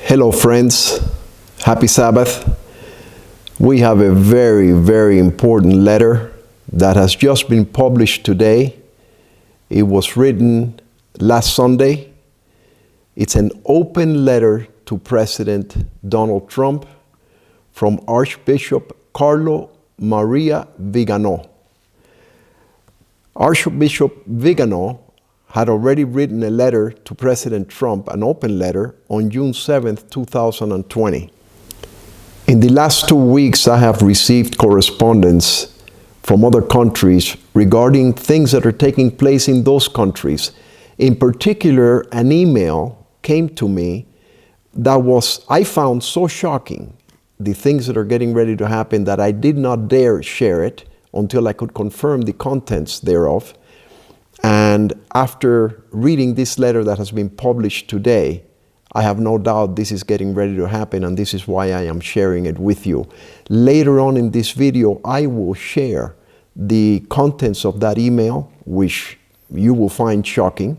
Hello friends, happy Sabbath. We have a very, very important letter that has just been published today. It was written last Sunday. It's an open letter to President Donald Trump from Archbishop Carlo Maria Viganó. Archbishop Viganó had already written a letter to President Trump, an open letter, on June 7th, 2020. In the last 2 weeks, I have received correspondence from other countries regarding things that are taking place in those countries. In particular, an email came to me that I found so shocking, the things that are getting ready to happen, that I did not dare share it until I could confirm the contents thereof. And after reading this letter that has been published today, I have no doubt this is getting ready to happen, and this is why I am sharing it with you. Later on in this video, I will share the contents of that email, which you will find shocking.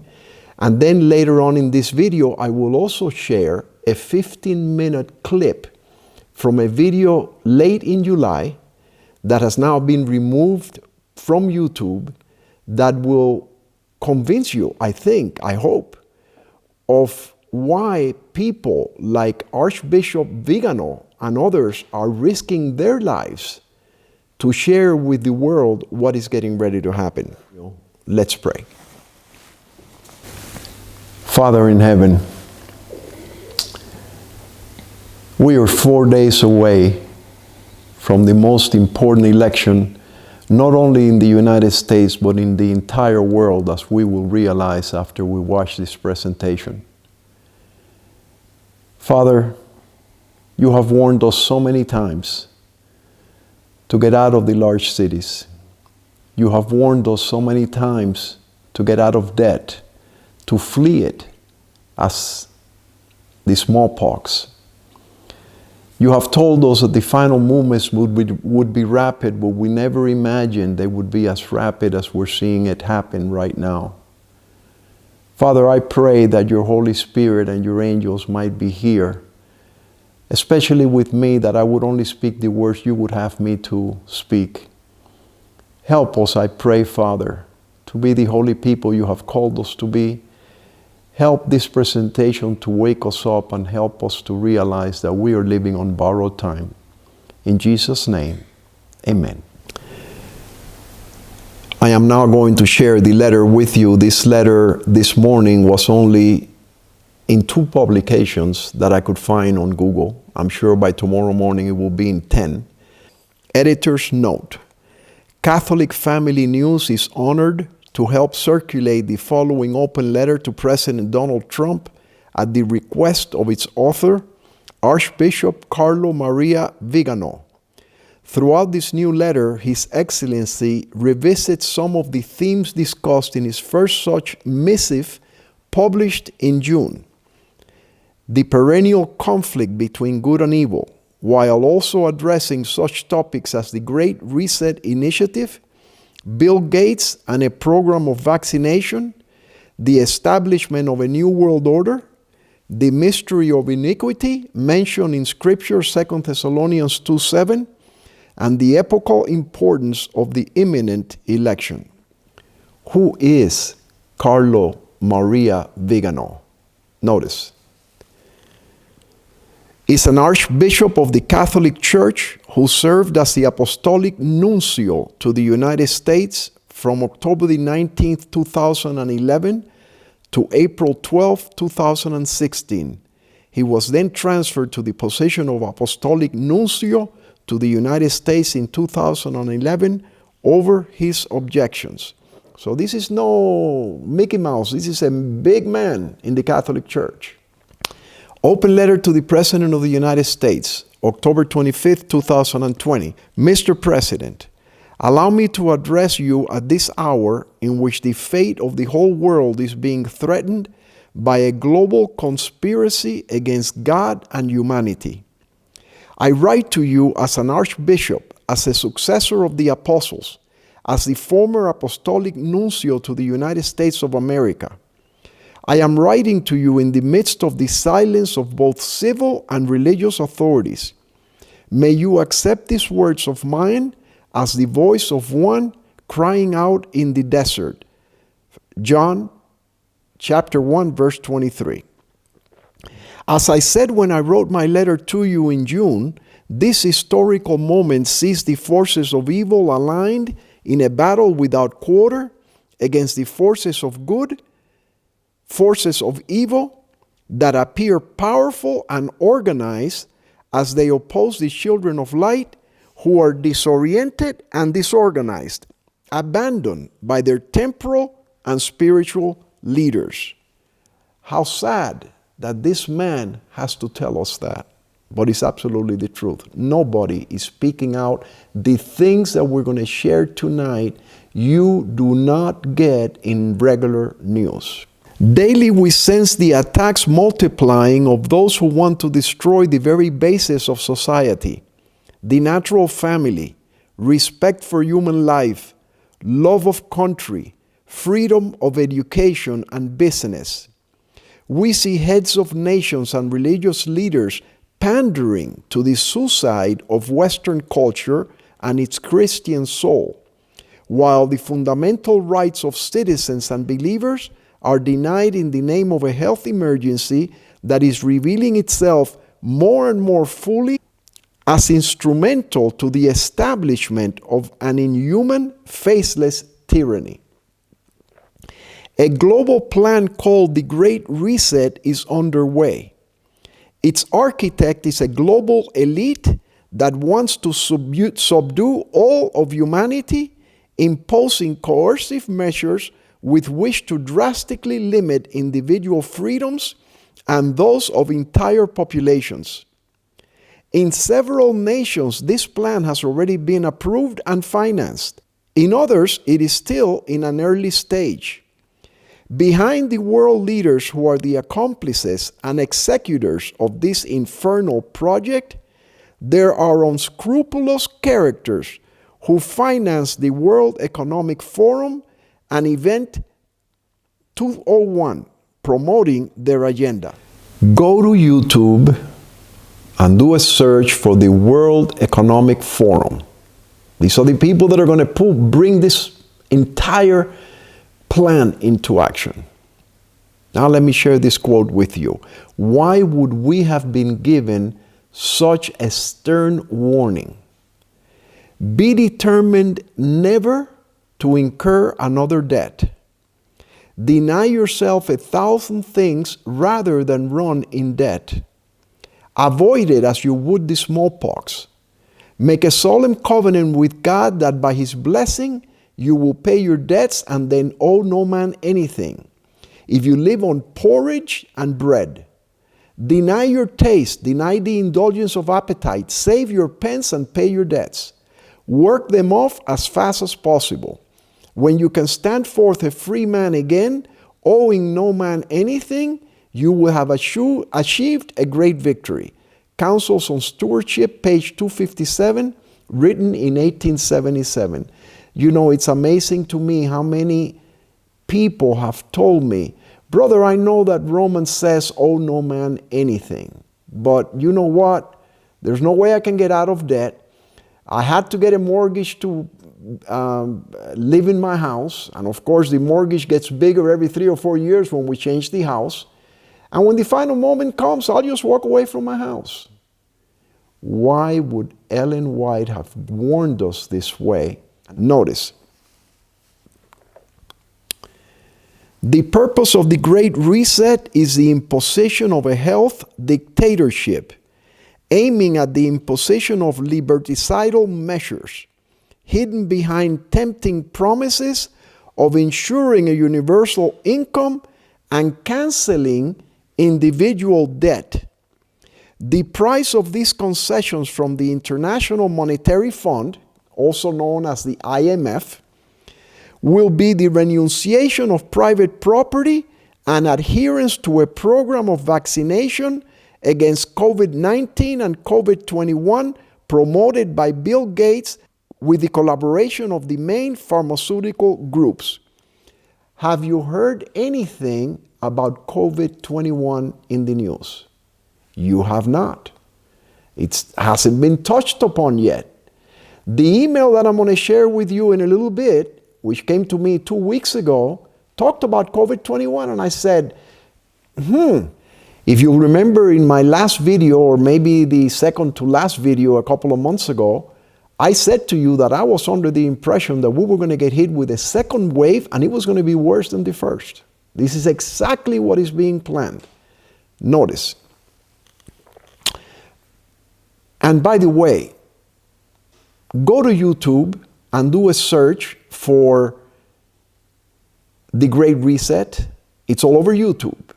And then later on in this video, I will also share a 15-minute clip from a video late in July that has now been removed from YouTube that will convince you, I hope, of why people like Archbishop Viganó and others are risking their lives to share with the world what is getting ready to happen. Let's pray. Father in heaven, we are 4 days away from the most important election, not only in the United States, but in the entire world, as we will realize after we watch this presentation. Father, you have warned us so many times to get out of the large cities. You have warned us so many times to get out of debt, to flee it as the smallpox. You have told us that the final movements would be rapid, but we never imagined they would be as rapid as we're seeing it happen right now. Father, I pray that your Holy Spirit and your angels might be here, especially with me, that I would only speak the words you would have me to speak. Help us, I pray, Father, to be the holy people you have called us to be. Help this presentation to wake us up and help us to realize that we are living on borrowed time. In Jesus' name, amen. I am now going to share the letter with you. This letter this morning was only in 2 publications that I could find on Google. I'm sure by tomorrow morning it will be in 10. Editor's note: Catholic Family News is honored to help circulate the following open letter to President Donald Trump at the request of its author, Archbishop Carlo Maria Viganó. Throughout this new letter, His Excellency revisits some of the themes discussed in his first such missive published in June. The perennial conflict between good and evil, while also addressing such topics as the Great Reset Initiative, Bill Gates and a program of vaccination, the establishment of a new world order, the mystery of iniquity mentioned in Scripture, 2 Thessalonians 2:7, and the epochal importance of the imminent election. Who is Carlo Maria Viganó? Notice. Is an archbishop of the Catholic Church who served as the apostolic nuncio to the United States from October the 19th, 2011 to April 12th, 2016. He was then transferred to the position of apostolic nuncio to the United States in 2011 over his objections. So this is no Mickey Mouse. This is a big man in the Catholic Church. Open letter to the President of the United States, October 25th, 2020. Mr. President, allow me to address you at this hour in which the fate of the whole world is being threatened by a global conspiracy against God and humanity. I write to you as an archbishop, as a successor of the apostles, as the former apostolic nuncio to the United States of America. I am writing to you in the midst of the silence of both civil and religious authorities. May you accept these words of mine as the voice of one crying out in the desert. John chapter 1, verse 23. As I said when I wrote my letter to you in June, this historical moment sees the forces of evil aligned in a battle without quarter against the forces of good, forces of evil that appear powerful and organized as they oppose the children of light who are disoriented and disorganized, abandoned by their temporal and spiritual leaders. How sad that this man has to tell us that. But it's absolutely the truth. Nobody is speaking out. The things that we're going to share tonight, you do not get in regular news. Daily we sense the attacks multiplying of those who want to destroy the very basis of society. The natural family, respect for human life, love of country, freedom of education and business. We see heads of nations and religious leaders pandering to the suicide of Western culture and its Christian soul, while the fundamental rights of citizens and believers are denied in the name of a health emergency that is revealing itself more and more fully as instrumental to the establishment of an inhuman, faceless tyranny. A global plan called the Great Reset is underway. Its architect is a global elite that wants to subdue all of humanity, imposing coercive measures with which to drastically limit individual freedoms and those of entire populations. In several nations, this plan has already been approved and financed. In others, it is still in an early stage. Behind the world leaders who are the accomplices and executors of this infernal project, there are unscrupulous characters who finance the World Economic Forum and Event 201, promoting their agenda. Go to YouTube and do a search for the World Economic Forum. These are the people that are going to bring this entire plan into action. Now let me share this quote with you. Why would we have been given such a stern warning? Be determined never to incur another debt. Deny yourself 1,000 things rather than run in debt. Avoid it as you would the smallpox. Make a solemn covenant with God that by His blessing you will pay your debts and then owe no man anything. If you live on porridge and bread, deny your taste, deny the indulgence of appetite, save your pence and pay your debts. Work them off as fast as possible. When you can stand forth a free man again, owing no man anything, you will have achieved a great victory. Counsels on Stewardship, page 257, written in 1877. You know, it's amazing to me how many people have told me, brother, I know that Romans says, owe no man anything. But you know what? There's no way I can get out of debt. I had to get a mortgage to live in my house. And of course, the mortgage gets bigger every 3 or 4 years when we change the house. And when the final moment comes, I'll just walk away from my house. Why would Ellen White have warned us this way? Notice, the purpose of the Great Reset is the imposition of a health dictatorship, aiming at the imposition of liberticidal measures, hidden behind tempting promises of ensuring a universal income and canceling individual debt. The price of these concessions from the International Monetary Fund, also known as the IMF, will be the renunciation of private property and adherence to a program of vaccination against COVID-19 and COVID-21 promoted by Bill Gates with the collaboration of the main pharmaceutical groups. Have you heard anything about COVID-21 in the news? You have not. It hasn't been touched upon yet. The email that I'm going to share with you in a little bit, which came to me 2 weeks ago, talked about COVID-21, and I said, if you remember in my last video, or maybe the second to last video a couple of months ago, I said to you that I was under the impression that we were going to get hit with a second wave and it was going to be worse than the first. This is exactly what is being planned. Notice. And by the way, go to YouTube and do a search for the Great Reset. It's all over YouTube.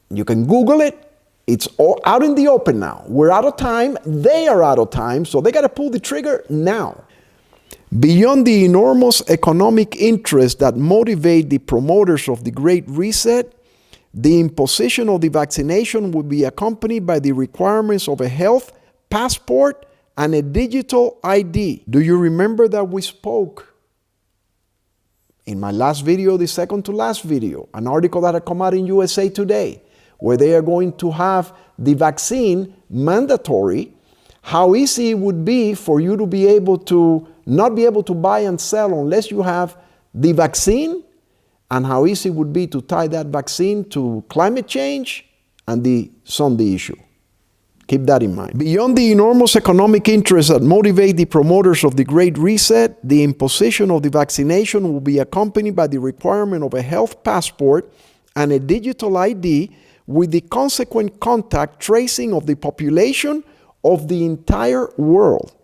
You can Google it. It's all out in the open now. We're out of time. They are out of time. So they got to pull the trigger now. Beyond the enormous economic interests that motivate the promoters of the Great Reset, the imposition of the vaccination will be accompanied by the requirements of a health passport and a digital ID. Do you remember that we spoke in my last video, the second to last video, an article that had come out in USA Today, where they are going to have the vaccine mandatory, how easy it would be for you to be able to not be able to buy and sell unless you have the vaccine, and how easy it would be to tie that vaccine to climate change and the Sunday issue. Keep that in mind. Beyond the enormous economic interests that motivate the promoters of the Great Reset, the imposition of the vaccination will be accompanied by the requirement of a health passport and a digital ID with the consequent contact tracing of the population of the entire world.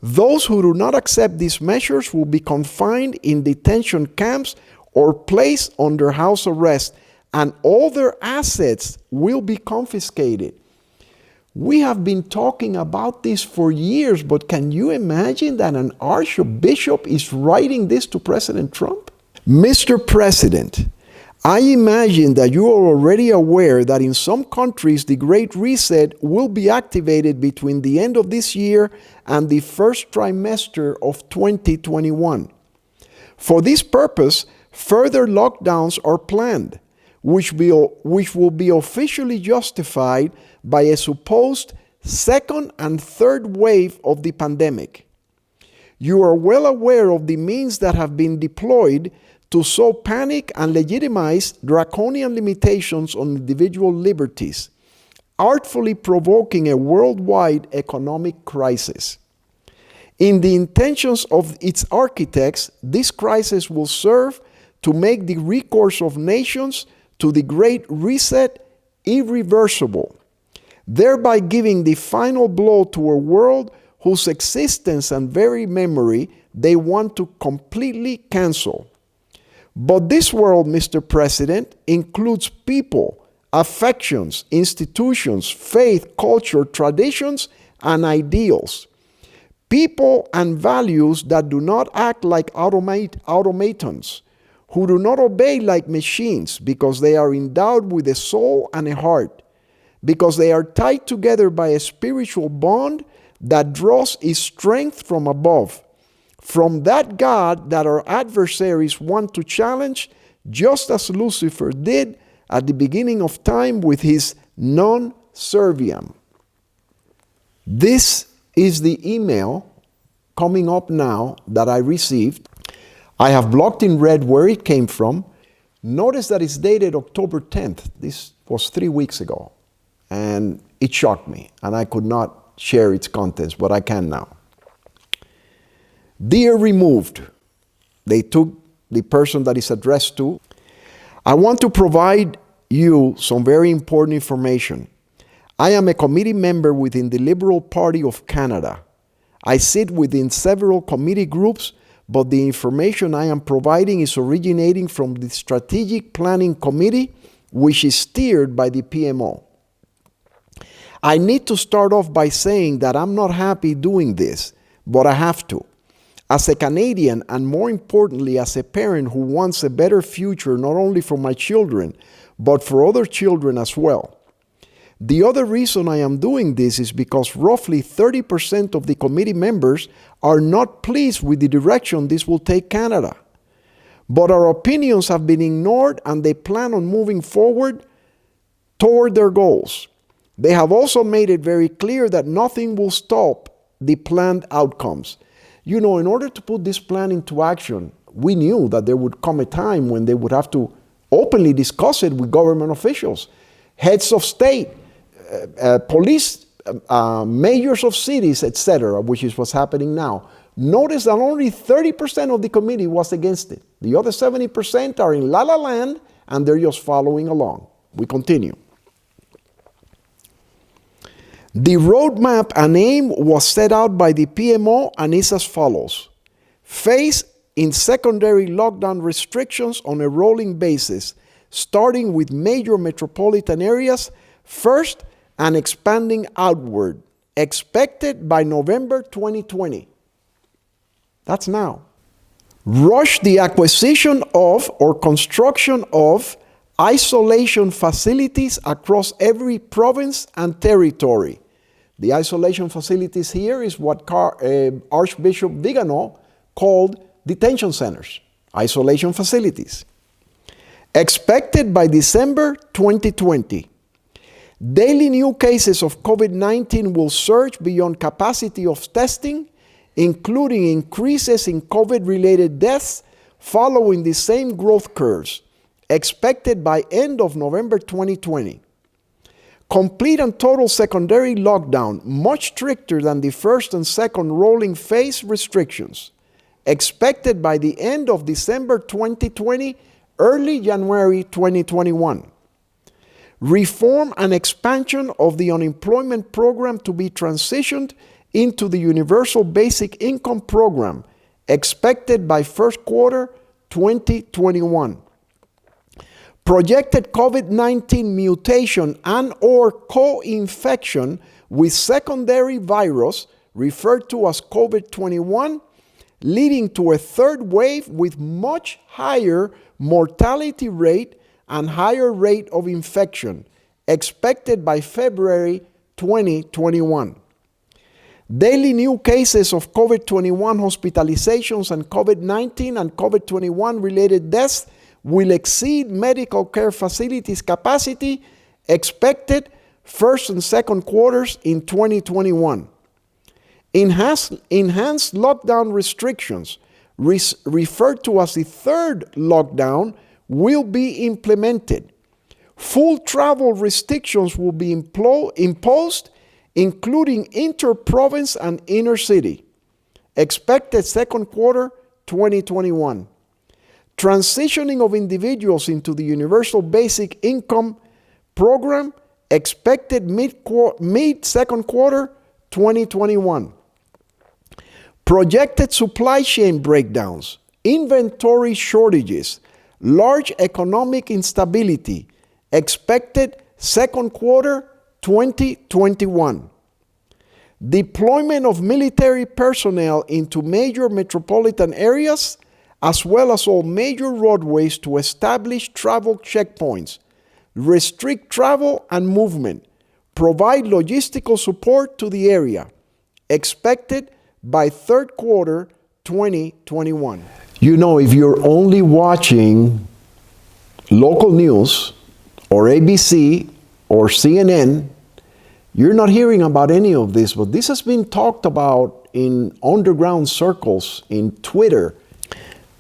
Those who do not accept these measures will be confined in detention camps or placed under house arrest, and all their assets will be confiscated. We have been talking about this for years, but can you imagine that an archbishop is writing this to President Trump? Mr. President, I imagine that you are already aware that in some countries the Great Reset will be activated between the end of this year and the first trimester of 2021. For this purpose, further lockdowns are planned, which will be officially justified by a supposed second and third wave of the pandemic. You are well aware of the means that have been deployed to sow panic and legitimize draconian limitations on individual liberties, artfully provoking a worldwide economic crisis. In the intentions of its architects, this crisis will serve to make the recourse of nations to the Great Reset irreversible, thereby giving the final blow to a world whose existence and very memory they want to completely cancel. But this world, Mr. President, includes people, affections, institutions, faith, culture, traditions, and ideals. People and values that do not act like automatons, who do not obey like machines because they are endowed with a soul and a heart, because they are tied together by a spiritual bond that draws its strength from above, from that God that our adversaries want to challenge, just as Lucifer did at the beginning of time with his non serviam. This is the email coming up now that I received. I have blocked in red where it came from. Notice that it's dated October 10th. This was 3 weeks ago. And it shocked me, and I could not share its contents, but I can now. Dear removed, they took the person that is addressed to. I want to provide you some very important information. I am a committee member within the Liberal Party of Canada. I sit within several committee groups, but the information I am providing is originating from the Strategic Planning Committee, which is steered by the PMO. I need to start off by saying that I'm not happy doing this, but I have to. As a Canadian, and more importantly, as a parent who wants a better future not only for my children, but for other children as well. The other reason I am doing this is because roughly 30% of the committee members are not pleased with the direction this will take Canada. But our opinions have been ignored and they plan on moving forward toward their goals. They have also made it very clear that nothing will stop the planned outcomes. You know, in order to put this plan into action, we knew that there would come a time when they would have to openly discuss it with government officials, heads of state, police, mayors of cities, etc., which is what's happening now. Notice that only 30% of the committee was against it. The other 70% are in la-la land and they're just following along. We continue. The roadmap and aim was set out by the PMO and is as follows. Phase in secondary lockdown restrictions on a rolling basis, starting with major metropolitan areas first and expanding outward, expected by November 2020. That's now. Rush the acquisition of or construction of isolation facilities across every province and territory. The isolation facilities here is what Archbishop Viganó called detention centers, isolation facilities. Expected by December 2020. Daily new cases of COVID-19 will surge beyond capacity of testing, including increases in COVID-related deaths following the same growth curves, expected by end of November 2020. Complete and total secondary lockdown, much stricter than the first and second rolling phase restrictions, expected by the end of December 2020, early January 2021. Reform and expansion of the unemployment program to be transitioned into the Universal Basic Income Program, expected by first quarter 2021. Projected COVID-19 mutation and or co-infection with secondary virus, referred to as COVID-21, leading to a third wave with much higher mortality rate and higher rate of infection, expected by February 2021. Daily new cases of COVID-21 hospitalizations and COVID-19 and COVID-21 related deaths will exceed medical care facilities capacity, expected first and second quarters in 2021. Enhanced lockdown restrictions, referred to as the third lockdown, will be implemented. Full travel restrictions will be imposed, including inter-province and inner city. Expected second quarter 2021. Transitioning of individuals into the Universal Basic Income Program, expected mid-second quarter 2021. Projected supply chain breakdowns, inventory shortages, large economic instability, expected second quarter 2021. Deployment of military personnel into major metropolitan areas, as well as all major roadways to establish travel checkpoints, restrict travel and movement, provide logistical support to the area, expected by third quarter 2021. You know, if you're only watching local news or ABC or CNN, you're not hearing about any of this, but this has been talked about in underground circles, in Twitter.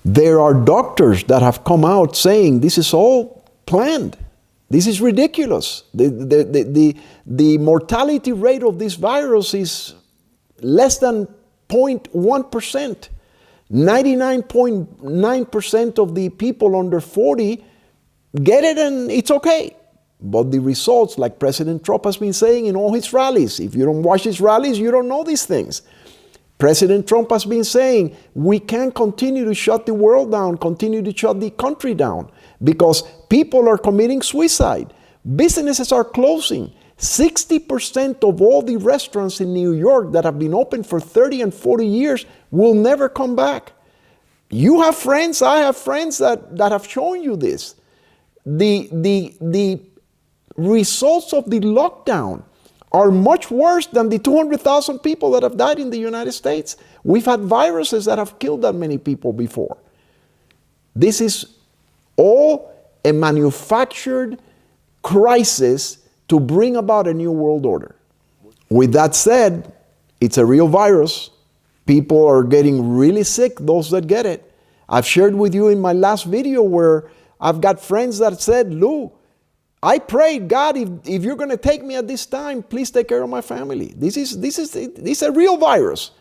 There are doctors that have come out saying this is all planned. This is ridiculous. The mortality rate of this virus is less than 0.1%. 99.9% of the people under 40 get it and it's okay. But the results, like President Trump has been saying in all his rallies, if you don't watch his rallies, you don't know these things. President Trump has been saying we can't continue to shut the world down, continue to shut the country down, because people are committing suicide. Businesses are closing. 60% of all the restaurants in New York that have been open for 30 and 40 years will never come back. You have friends, I have friends that have shown you this. The results of the lockdown are much worse than the 200,000 people that have died in the United States. We've had viruses that have killed that many people before. This is all a manufactured crisis to bring about a new world order. With that said, it's a real virus. People are getting really sick, those that get it. I've shared with you in my last video where I've got friends that said, Lou, I prayed, God, if you're going to take me at this time, please take care of my family. This is a real virus.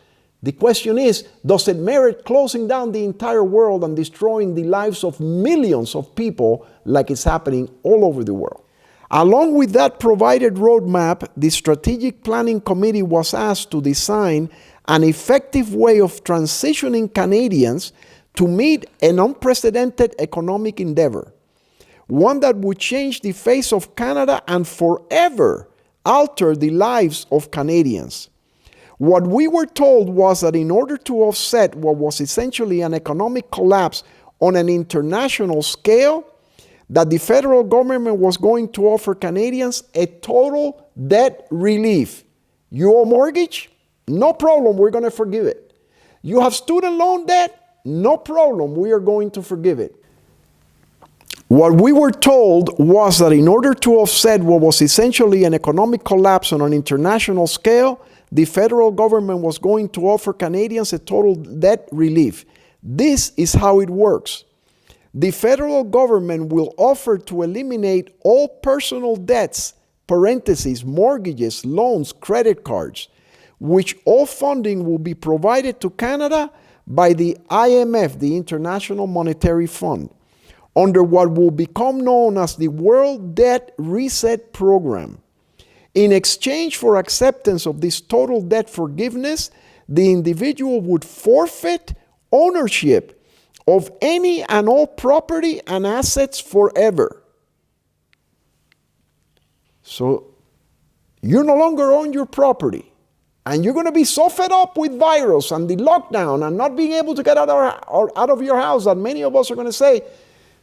The question is, does it merit closing down the entire world and destroying the lives of millions of people like it's happening all over the world? Along with that provided roadmap, the Strategic Planning Committee was asked to design an effective way of transitioning Canadians to meet an unprecedented economic endeavor, one that would change the face of Canada and forever alter the lives of Canadians. What we were told was that in order to offset what was essentially an economic collapse on an international scale, that the federal government was going to offer Canadians a total debt relief. You owe mortgage? No problem, we're going to forgive it. You have student loan debt? No problem, we are going to forgive it. What we were told was that in order to offset what was essentially an economic collapse on an international scale, the federal government was going to offer Canadians a total debt relief. This is how it works. The federal government will offer to eliminate all personal debts, parentheses, mortgages, loans, credit cards, which all funding will be provided to Canada by the IMF, the International Monetary Fund, under what will become known as the World Debt Reset Program. In exchange for acceptance of this total debt forgiveness, the individual would forfeit ownership of any and all property and assets forever. So you no longer own your property, and you're going to be so fed up with virus and the lockdown and not being able to get out of your house that many of us are going to say,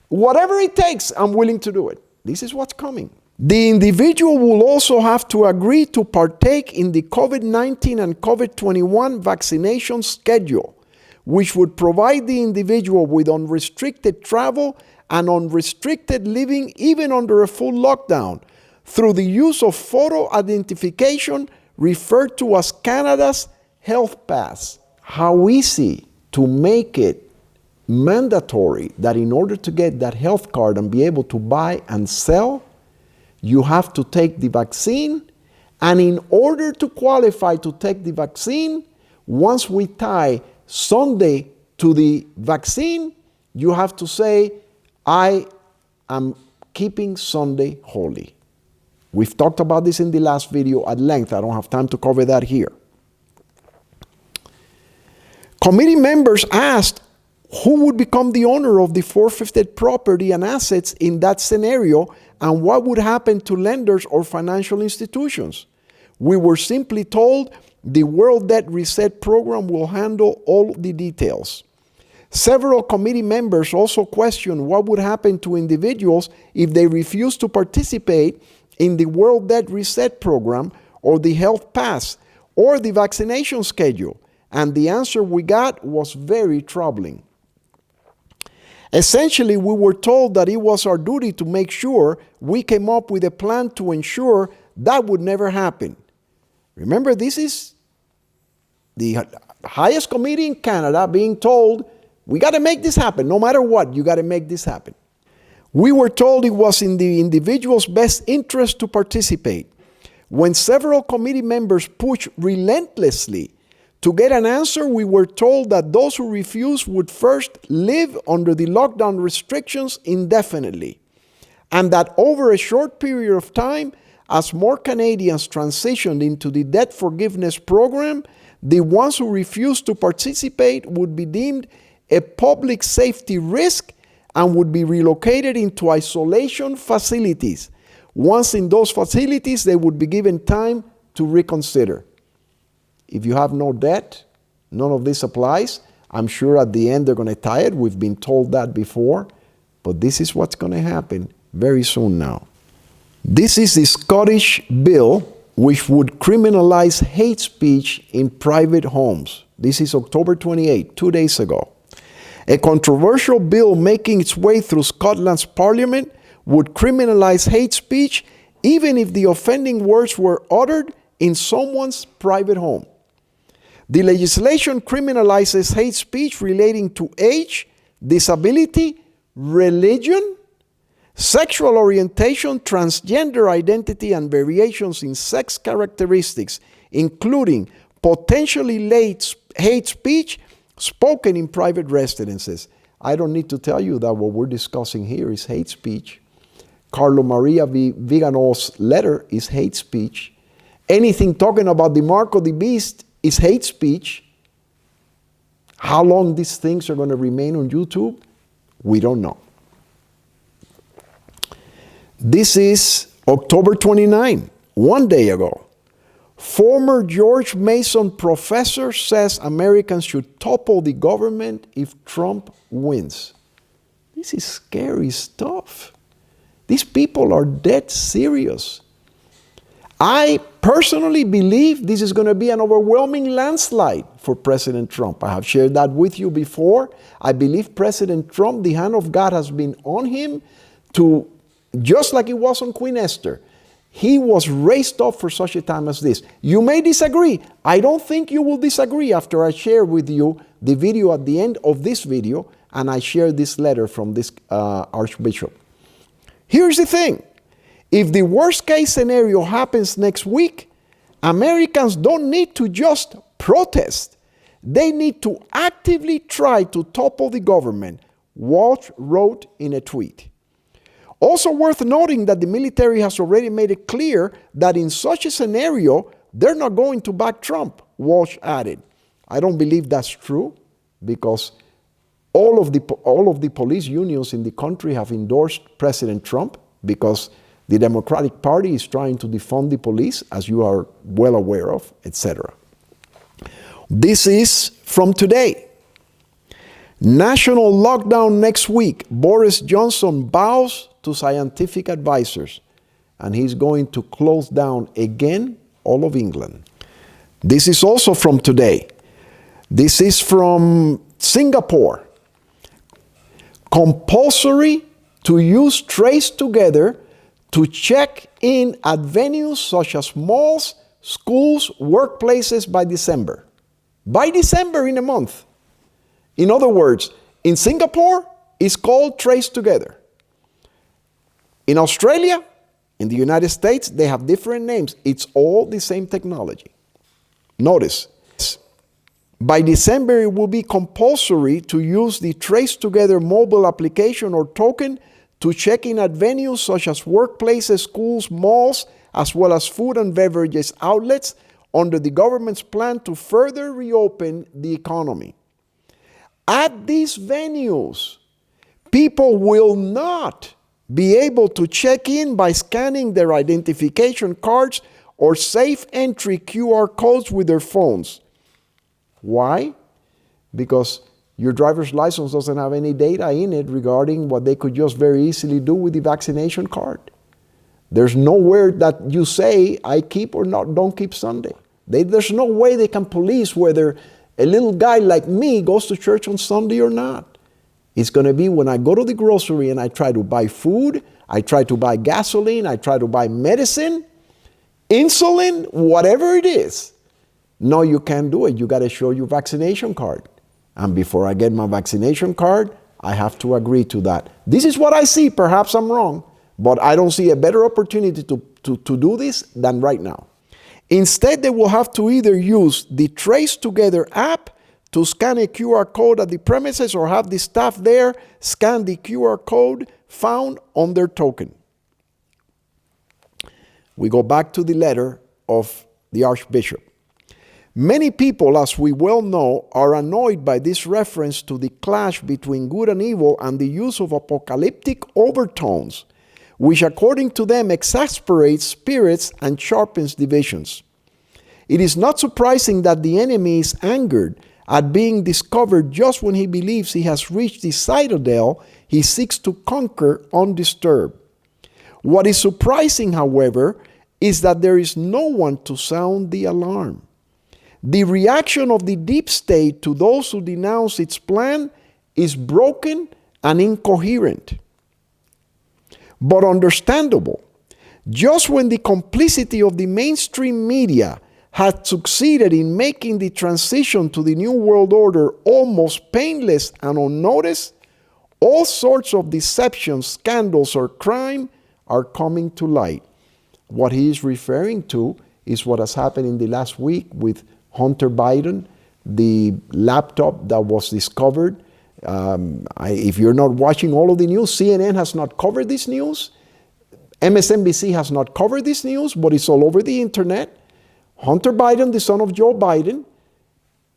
whatever it takes, I'm willing to do it. This is what's coming. The individual will also have to agree to partake in the COVID-19 and COVID-21 vaccination schedule, which would provide the individual with unrestricted travel and unrestricted living even under a full lockdown through the use of photo identification referred to as Canada's Health Pass. How easy to make it mandatory that in order to get that health card and be able to buy and sell, you have to take the vaccine, and in order to qualify to take the vaccine, once we tie Sunday to the vaccine, you have to say, I am keeping Sunday holy. We've talked about this in the last video at length. I don't have time to cover that here. Committee members asked who would become the owner of the forfeited property and assets in that scenario, and what would happen to lenders or financial institutions. We were simply told the World Debt Reset Program will handle all the details. Several committee members also questioned what would happen to individuals if they refused to participate in the World Debt Reset Program or the Health Pass or the vaccination schedule, and the answer we got was very troubling. Essentially, we were told that it was our duty to make sure we came up with a plan to ensure that would never happen. Remember, this is the highest committee in Canada being told, we got to make this happen. No matter what, you got to make this happen. We were told it was in the individual's best interest to participate. When several committee members pushed relentlessly to get an answer, we were told that those who refused would first live under the lockdown restrictions indefinitely, and that over a short period of time, as more Canadians transitioned into the debt forgiveness program, the ones who refused to participate would be deemed a public safety risk and would be relocated into isolation facilities. Once in those facilities, they would be given time to reconsider. If you have no debt, none of this applies. I'm sure at the end they're going to tie it. We've been told that before. But this is what's going to happen very soon now. This is the Scottish bill which would criminalize hate speech in private homes. This is October 28, 2 days ago. A controversial bill making its way through Scotland's parliament would criminalize hate speech even if the offending words were uttered in someone's private home. The legislation criminalizes hate speech relating to age, disability, religion, sexual orientation, transgender identity, and variations in sex characteristics, including potentially hate speech spoken in private residences. I don't need to tell you that what we're discussing here is hate speech. Carlo Maria Viganó's letter is hate speech. Anything talking about the mark of the beast is hate speech. How long these things are going to remain on YouTube, we don't know. This is October 29, one day ago. Former George Mason professor says Americans should topple the government if Trump wins. This is scary stuff. These people are dead serious. I personally believe this is going to be an overwhelming landslide for President Trump. I have shared that with you before. I believe President Trump, the hand of God has been on him to, just like it was on Queen Esther, he was raised up for such a time as this. You may disagree. I don't think you will disagree after I share with you the video at the end of this video, and I share this letter from this Archbishop. Here's the thing. If the worst case scenario happens next week, Americans don't need to just protest. They need to actively try to topple the government, Walsh wrote in a tweet. Also worth noting that the military has already made it clear that in such a scenario, they're not going to back Trump, Walsh added. I don't believe that's true because all of the police unions in the country have endorsed President Trump because the Democratic Party is trying to defund the police, as you are well aware of, etc. This is from today. National lockdown next week. Boris Johnson bows to scientific advisors, and he's going to close down again all of England. This is also from today. This is from Singapore. Compulsory to use Trace Together to check in at venues such as malls, schools, workplaces by December. By December in a month. In other words, in Singapore, it's called Trace Together. In Australia, in the United States, they have different names. It's all the same technology. Notice, by December, it will be compulsory to use the Trace Together mobile application or token to check in at venues such as workplaces, schools, malls, as well as food and beverages outlets under the government's plan to further reopen the economy. At these venues, people will not be able to check in by scanning their identification cards or safe entry QR codes with their phones. Why? Because your driver's license doesn't have any data in it regarding what they could just very easily do with the vaccination card. There's nowhere that you say, I keep or not, don't keep Sunday. There's no way they can police whether a little guy like me goes to church on Sunday or not. It's going to be when I go to the grocery and I try to buy food, I try to buy gasoline, I try to buy medicine, insulin, whatever it is. No, you can't do it. You got to show your vaccination card. And before I get my vaccination card, I have to agree to that. This is what I see. Perhaps I'm wrong, but I don't see a better opportunity to do this than right now. Instead, they will have to either use the Trace Together app to scan a QR code at the premises or have the staff there scan the QR code found on their token. We go back to the letter of the Archbishop. Many people, as we well know, are annoyed by this reference to the clash between good and evil and the use of apocalyptic overtones, which according to them exasperates spirits and sharpens divisions. It is not surprising that the enemy is angered at being discovered just when he believes he has reached the citadel he seeks to conquer undisturbed. What is surprising, however, is that there is no one to sound the alarm. The reaction of the deep state to those who denounce its plan is broken and incoherent, but understandable. Just when the complicity of the mainstream media had succeeded in making the transition to the New World Order almost painless and unnoticed, all sorts of deceptions, scandals, or crime are coming to light. What he is referring to is what has happened in the last week with Hunter Biden, the laptop that was discovered. If you're not watching all of the news, CNN has not covered this news. MSNBC has not covered this news, but it's all over the internet. Hunter Biden, the son of Joe Biden,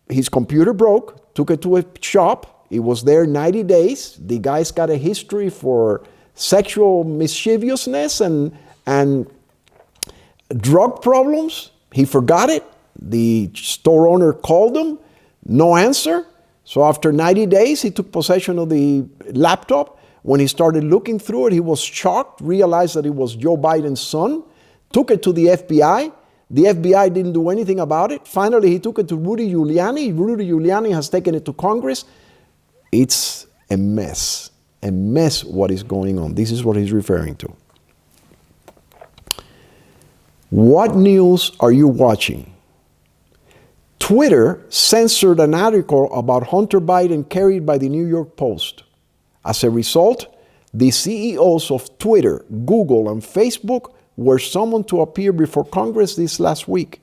his computer broke, took it to a shop. It was there 90 days. The guy's got a history for sexual mischievousness and drug problems. He forgot it. The store owner called him, no answer. So after 90 days, he took possession of the laptop. When he started looking through it, he was shocked, realized that it was Joe Biden's son, took it to the FBI. The FBI didn't do anything about it. Finally, he took it to Rudy Giuliani. Rudy Giuliani has taken it to Congress. It's a mess what is going on. This is what he's referring to. What news are you watching? Twitter censored an article about Hunter Biden carried by the New York Post. As a result, the CEOs of Twitter, Google, and Facebook were summoned to appear before Congress this last week.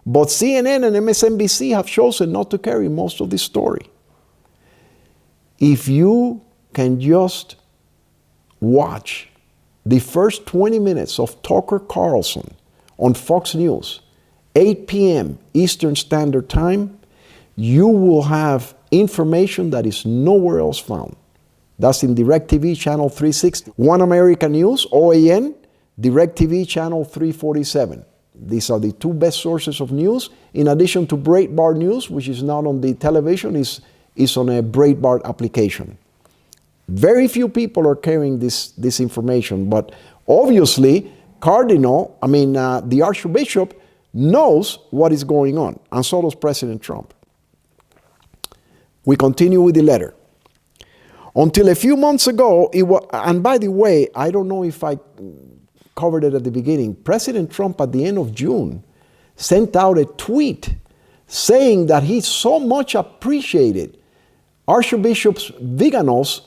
But CNN and MSNBC have chosen not to carry most of this story. If you can just watch the first 20 minutes of Tucker Carlson on Fox News, 8 p.m. Eastern Standard Time, you will have information that is nowhere else found. That's in DirecTV Channel 360, One America News, OAN, DirecTV Channel 347. These are the two best sources of news, in addition to Breitbart News, which is not on the television, is on a Breitbart application. Very few people are carrying this information, but obviously, the Archbishop knows what is going on, and so does President Trump. We continue with the letter. Until a few months ago, and by the way, I don't know if I covered it at the beginning, President Trump at the end of June sent out a tweet saying that he so much appreciated Archbishop Viganó's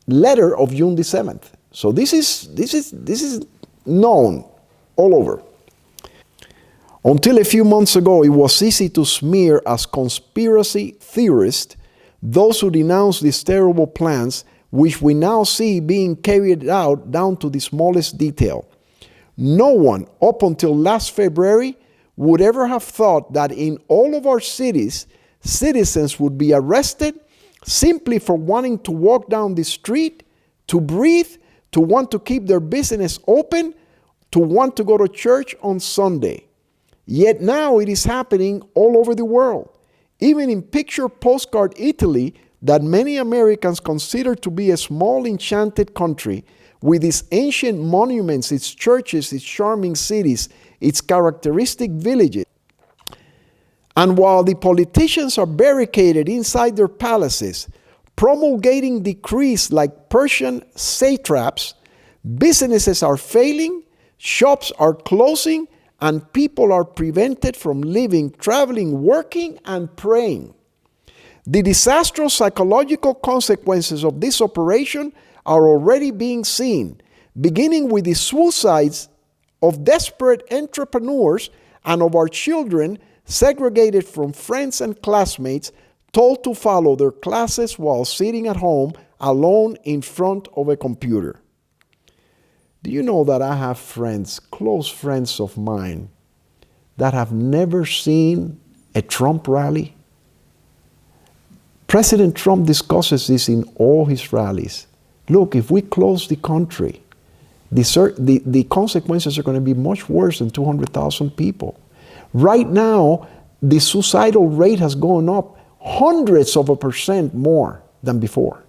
letter of June the 7th. So this is known all over. Until a few months ago, it was easy to smear as conspiracy theorists those who denounced these terrible plans, which we now see being carried out down to the smallest detail. No one, up until last February, would ever have thought that in all of our cities, citizens would be arrested simply for wanting to walk down the street, to breathe, to want to keep their business open, to want to go to church on Sunday. Yet now it is happening all over the world. Even in picture postcard Italy, that many Americans consider to be a small enchanted country, with its ancient monuments, its churches, its charming cities, its characteristic villages. And while the politicians are barricaded inside their palaces, promulgating decrees like Persian satraps, businesses are failing, shops are closing, and people are prevented from living, traveling, working, and praying. The disastrous psychological consequences of this operation are already being seen, beginning with the suicides of desperate entrepreneurs and of our children segregated from friends and classmates, told to follow their classes while sitting at home alone in front of a computer. Do you know that I have friends, close friends of mine, that have never seen a Trump rally? President Trump discusses this in all his rallies. Look, if we close the country, the consequences are going to be much worse than 200,000 people. Right now, the suicidal rate has gone up hundreds of a percent more than before.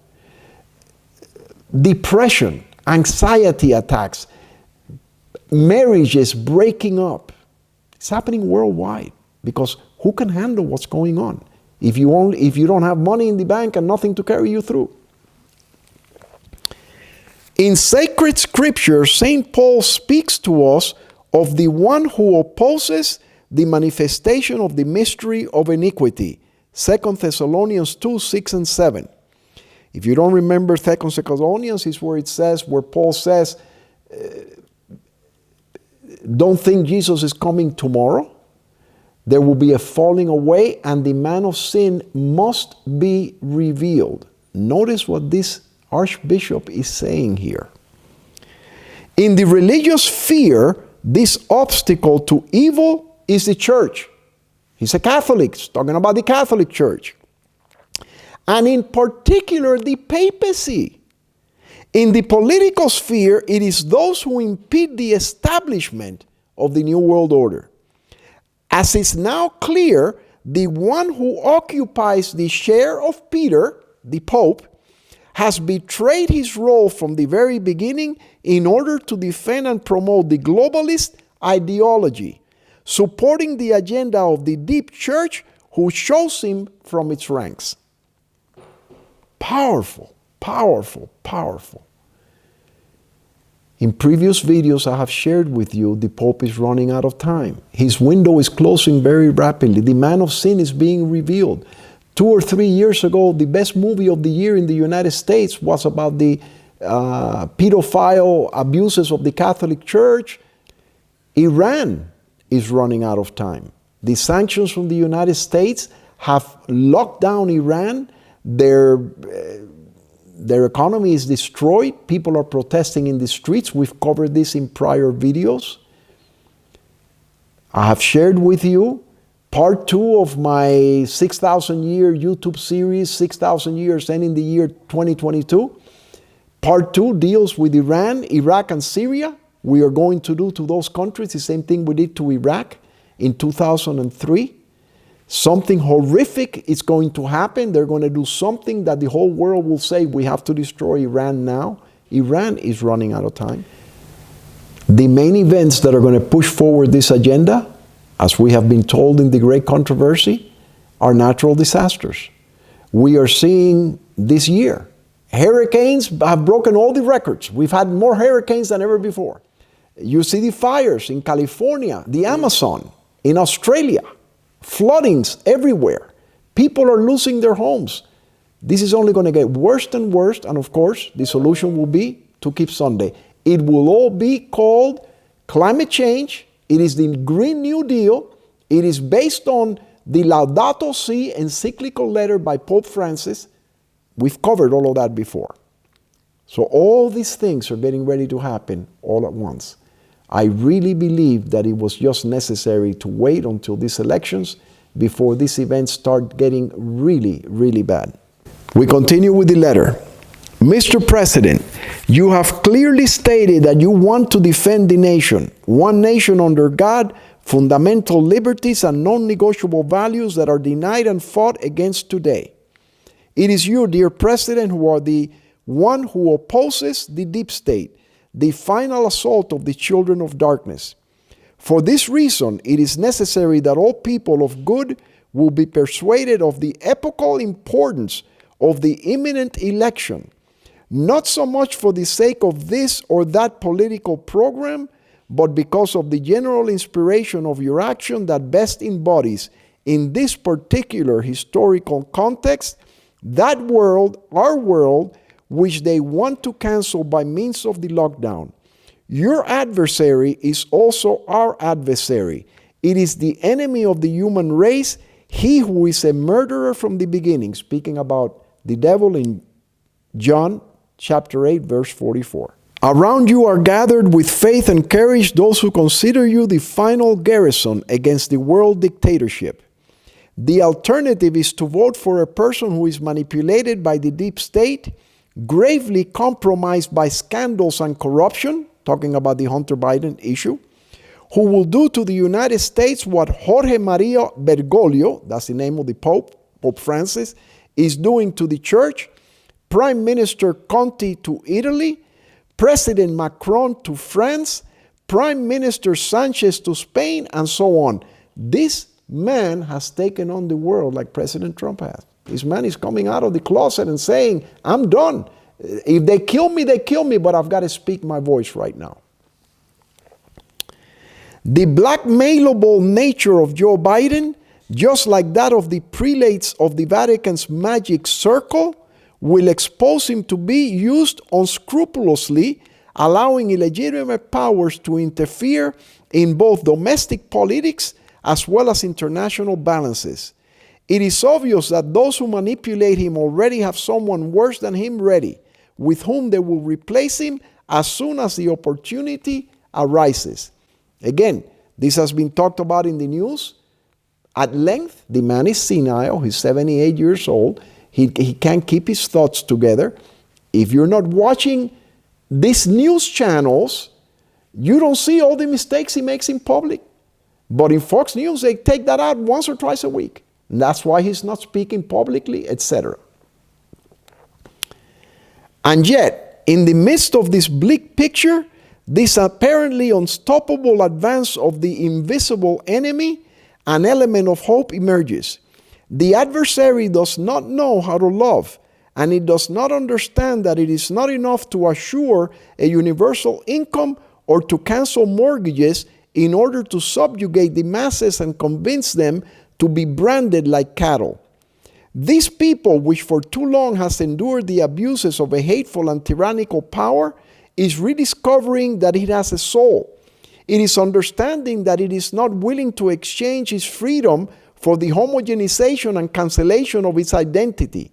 Depression, anxiety attacks, marriages breaking up. It's happening worldwide because who can handle what's going on? if you don't have money in the bank and nothing to carry you through. In sacred scripture, St. Paul speaks to us of the one who opposes the manifestation of the mystery of iniquity. 2 Thessalonians 2, 6 and 7. If you don't remember 2 Thessalonians, is where Paul says, don't think Jesus is coming tomorrow. There will be a falling away and the man of sin must be revealed. Notice what this Archbishop is saying here. In the religious sphere, this obstacle to evil is the church. He's a Catholic, he's talking about the Catholic Church. And in particular, the papacy. In the political sphere, it is those who impede the establishment of the New World Order. As is now clear, the one who occupies the share of Peter, the Pope, has betrayed his role from the very beginning in order to defend and promote the globalist ideology, supporting the agenda of the deep church who shows him from its ranks. Powerful, powerful, powerful. In previous videos I have shared with you, the Pope is running out of time. His window is closing very rapidly. The man of sin is being revealed. 2 or 3 years ago, the best movie of the year in the United States was about the pedophile abuses of the Catholic Church. Iran is running out of time. The sanctions from the United States have locked down Iran. Their economy is destroyed. People are protesting in the streets. We've covered this in prior videos. I have shared with you part 2 of my 6,000 year YouTube series, 6,000 years ending the year 2022. Part 2 deals with Iran, Iraq, and Syria. We are going to do to those countries the same thing we did to Iraq in 2003. Something horrific is going to happen. They're going to do something that the whole world will say, we have to destroy Iran now. Iran is running out of time. The main events that are going to push forward this agenda, as we have been told in the Great Controversy, are natural disasters. We are seeing this year, hurricanes have broken all the records. We've had more hurricanes than ever before. You see the fires in California, the Amazon, in Australia, floodings everywhere. People are losing their homes. This is only going to get worse and worse, and of course, the solution will be to keep Sunday. It will all be called climate change. It is the Green New Deal. It is based on the Laudato Si encyclical letter by Pope Francis. We've covered all of that before. So all these things are getting ready to happen all at once. I really believe that it was just necessary to wait until these elections before these events start getting really, really bad. We continue with the letter. Mr. President, you have clearly stated that you want to defend the nation, one nation under God, fundamental liberties and non-negotiable values that are denied and fought against today. It is you, dear President, who are the one who opposes the deep state, the final assault of the children of darkness. For this reason, it is necessary that all people of good will be persuaded of the epochal importance of the imminent election, not so much for the sake of this or that political program, but because of the general inspiration of your action that best embodies, in this particular historical context, that world, our world, which they want to cancel by means of the lockdown. Your adversary is also our adversary. It is the enemy of the human race, he who is a murderer from the beginning, speaking about the devil in John chapter 8, verse 44. Around you are gathered with faith and courage those who consider you the final garrison against the world dictatorship. The alternative is to vote for a person who is manipulated by the deep state, gravely compromised by scandals and corruption, talking about the Hunter Biden issue, who will do to the United States what Jorge Maria Bergoglio, that's the name of the Pope, Pope Francis, is doing to the church, Prime Minister Conte to Italy, President Macron to France, Prime Minister Sanchez to Spain, and so on. This man has taken on the world like President Trump has. This man is coming out of the closet and saying, I'm done. If they kill me, but I've got to speak my voice right now. The blackmailable nature of Joe Biden, just like that of the prelates of the Vatican's magic circle, will expose him to be used unscrupulously, allowing illegitimate powers to interfere in both domestic politics as well as international balances. It is obvious that those who manipulate him already have someone worse than him ready, with whom they will replace him as soon as the opportunity arises. Again, this has been talked about in the news at length. The man is senile. He's 78 years old. He can't keep his thoughts together. If you're not watching these news channels, you don't see all the mistakes he makes in public. But in Fox News, they take that out once or twice a week. And that's why he's not speaking publicly, etc. And yet, in the midst of this bleak picture, this apparently unstoppable advance of the invisible enemy, an element of hope emerges. The adversary does not know how to love, and it does not understand that it is not enough to assure a universal income or to cancel mortgages in order to subjugate the masses and convince them to be branded like cattle. These people, which for too long has endured the abuses of a hateful and tyrannical power, is rediscovering that it has a soul. It is understanding that it is not willing to exchange its freedom for the homogenization and cancellation of its identity.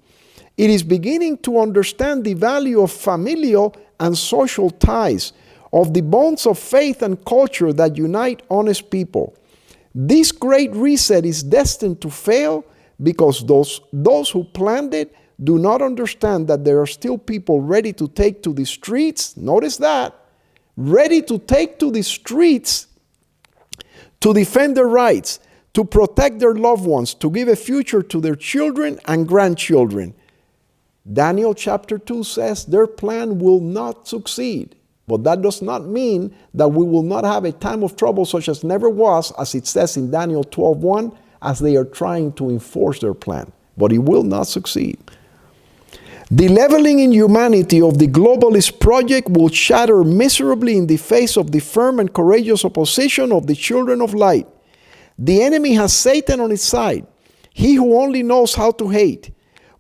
It is beginning to understand the value of familial and social ties, of the bonds of faith and culture that unite honest people. This great reset is destined to fail because those who planned it do not understand that there are still people ready to take to the streets. Notice that. Ready to take to the streets to defend their rights, to protect their loved ones, to give a future to their children and grandchildren. Daniel chapter 2 says their plan will not succeed. But that does not mean that we will not have a time of trouble such as never was, as it says in Daniel 12:1, as they are trying to enforce their plan. But it will not succeed. The leveling in humanity of the globalist project will shatter miserably in the face of the firm and courageous opposition of the children of light. The enemy has Satan on his side, he who only knows how to hate.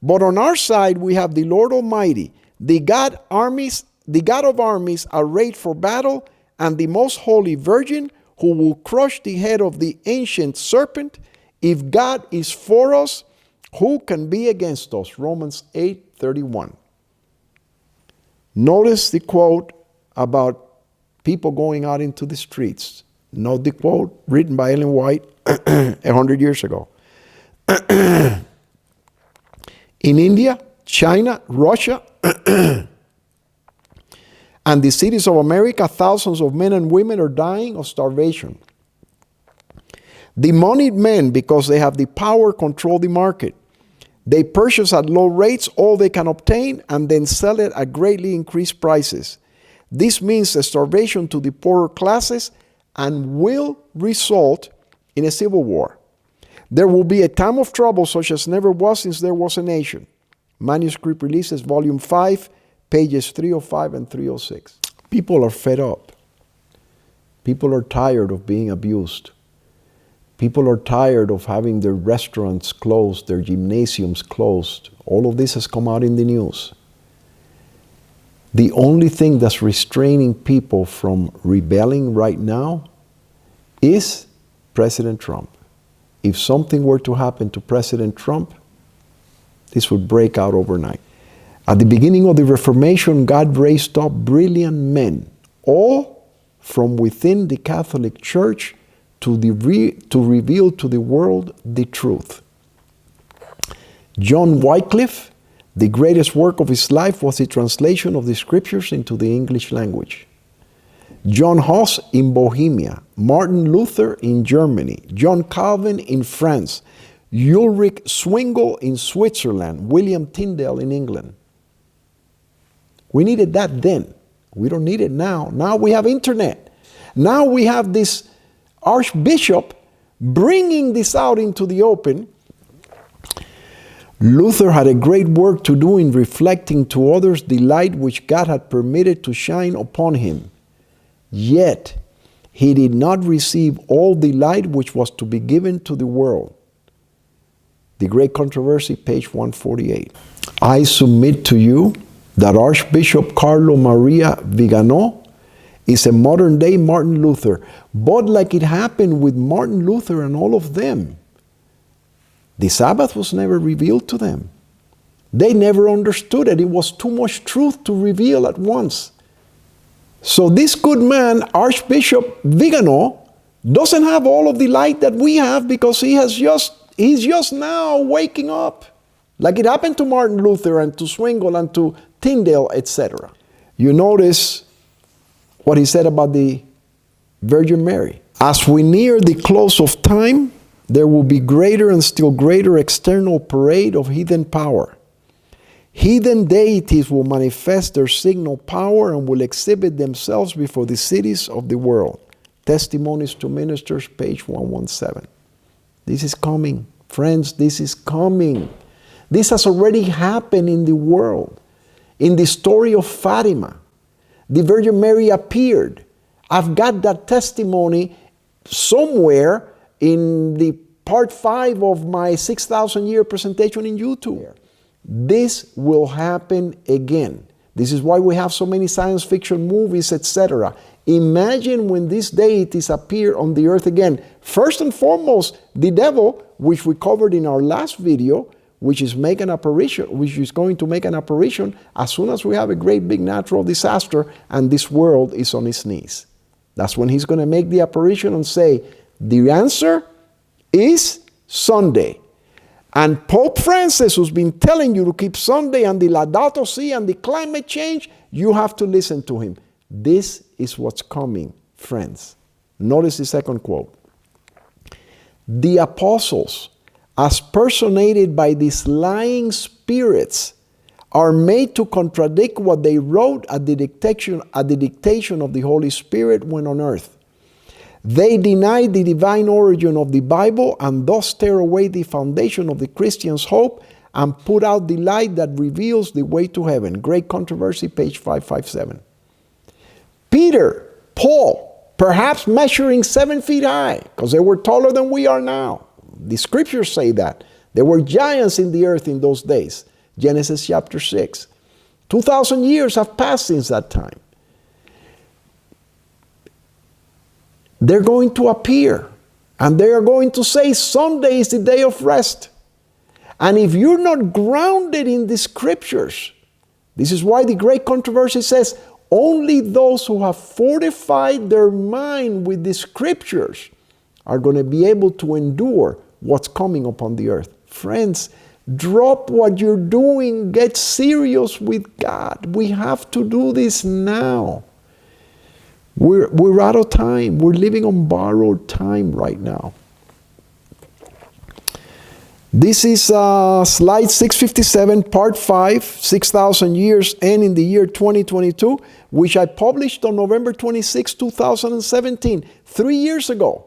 But on our side we have the Lord Almighty, the God of armies arrayed for battle, and the most holy Virgin, who will crush the head of the ancient serpent. If God is for us, who can be against us? Romans 8:31. Notice the quote about people going out into the streets. Note the quote written by Ellen White 100 years ago. In India, China, Russia, and the cities of America, thousands of men and women are dying of starvation. The moneyed men, because they have the power, control the market. They purchase at low rates all they can obtain and then sell it at greatly increased prices. This means a starvation to the poorer classes and will result in a civil war. There will be a time of trouble such as never was since there was a nation. Manuscript Releases, Volume 5, pages 305 and 306. People are fed up. People are tired of being abused. People are tired of having their restaurants closed, their gymnasiums closed. All of this has come out in the news. The only thing that's restraining people from rebelling right now is President Trump. If something were to happen to President Trump, this would break out overnight. At the beginning of the Reformation, God raised up brilliant men, all from within the Catholic Church, to reveal to the world the truth. John Wycliffe, the greatest work of his life was the translation of the scriptures into the English language. John Huss in Bohemia, Martin Luther in Germany, John Calvin in France, Ulrich Zwingli in Switzerland, William Tyndale in England. We needed that then. We don't need it now. Now we have internet. Now we have this Archbishop bringing this out into the open, Luther had a great work to do in reflecting to others the light which God had permitted to shine upon him. Yet, he did not receive all the light which was to be given to the world. The Great Controversy, page 148. I submit to you that Archbishop Carlo Maria Viganó is a modern-day Martin Luther. But like it happened with Martin Luther and all of them, the Sabbath was never revealed to them. They never understood it. It was too much truth to reveal at once. So this good man, Archbishop Viganó, doesn't have all of the light that we have because he's just now waking up. Like it happened to Martin Luther and to Zwingli and to Tyndale, etc. You notice what he said about the Virgin Mary. As we near the close of time, there will be greater and still greater external parade of heathen power. Heathen deities will manifest their signal power and will exhibit themselves before the cities of the world. Testimonies to Ministers, page 117. This is coming. Friends, this is coming. This has already happened in the world. In the story of Fatima, the Virgin Mary appeared. I've got that testimony somewhere in the part 5 of my 6,000 year presentation in YouTube. This will happen again. This is why we have so many science fiction movies, etc. Imagine when these deities appear on the earth again. First and foremost, the devil, which we covered in our last video, which is going to make an apparition as soon as we have a great big natural disaster and this world is on its knees. That's when he's going to make the apparition and say, the answer is Sunday. And Pope Francis, who's been telling you to keep Sunday and the Laudato Si and the climate change, you have to listen to him. This is what's coming, friends. Notice the second quote. The apostles, as personated by these lying spirits, are made to contradict what they wrote at the dictation of the Holy Spirit when on earth. They deny the divine origin of the Bible and thus tear away the foundation of the Christian's hope and put out the light that reveals the way to heaven. Great Controversy, page 557. Peter, Paul, perhaps measuring 7 feet high, because they were taller than we are now. The scriptures say that. There were giants in the earth in those days. Genesis chapter 6. 2,000 years have passed since that time. They're going to appear and they are going to say Sunday is the day of rest. And if you're not grounded in the scriptures, this is why the Great Controversy says only those who have fortified their mind with the scriptures are going to be able to endure what's coming upon the earth. Friends, drop what you're doing. Get serious with God. We have to do this now. We're out of time. We're living on borrowed time right now. This is slide 657, part 5, 6,000 years and in the year 2022, which I published on November 26, 2017, 3 years ago.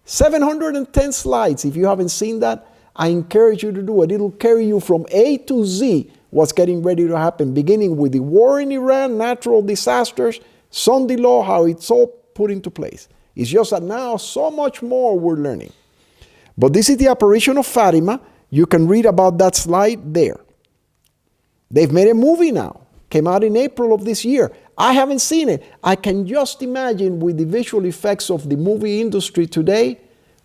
710 slides. If you haven't seen that, I encourage you to do it. It'll carry you from A to Z what's getting ready to happen, beginning with the war in Iran, natural disasters, Sunday law, how it's all put into place. It's just that now so much more we're learning. But this is the apparition of Fatima. You can read about that slide there. They've made a movie now. Came out in April of this year. I haven't seen it. I can just imagine with the visual effects of the movie industry today,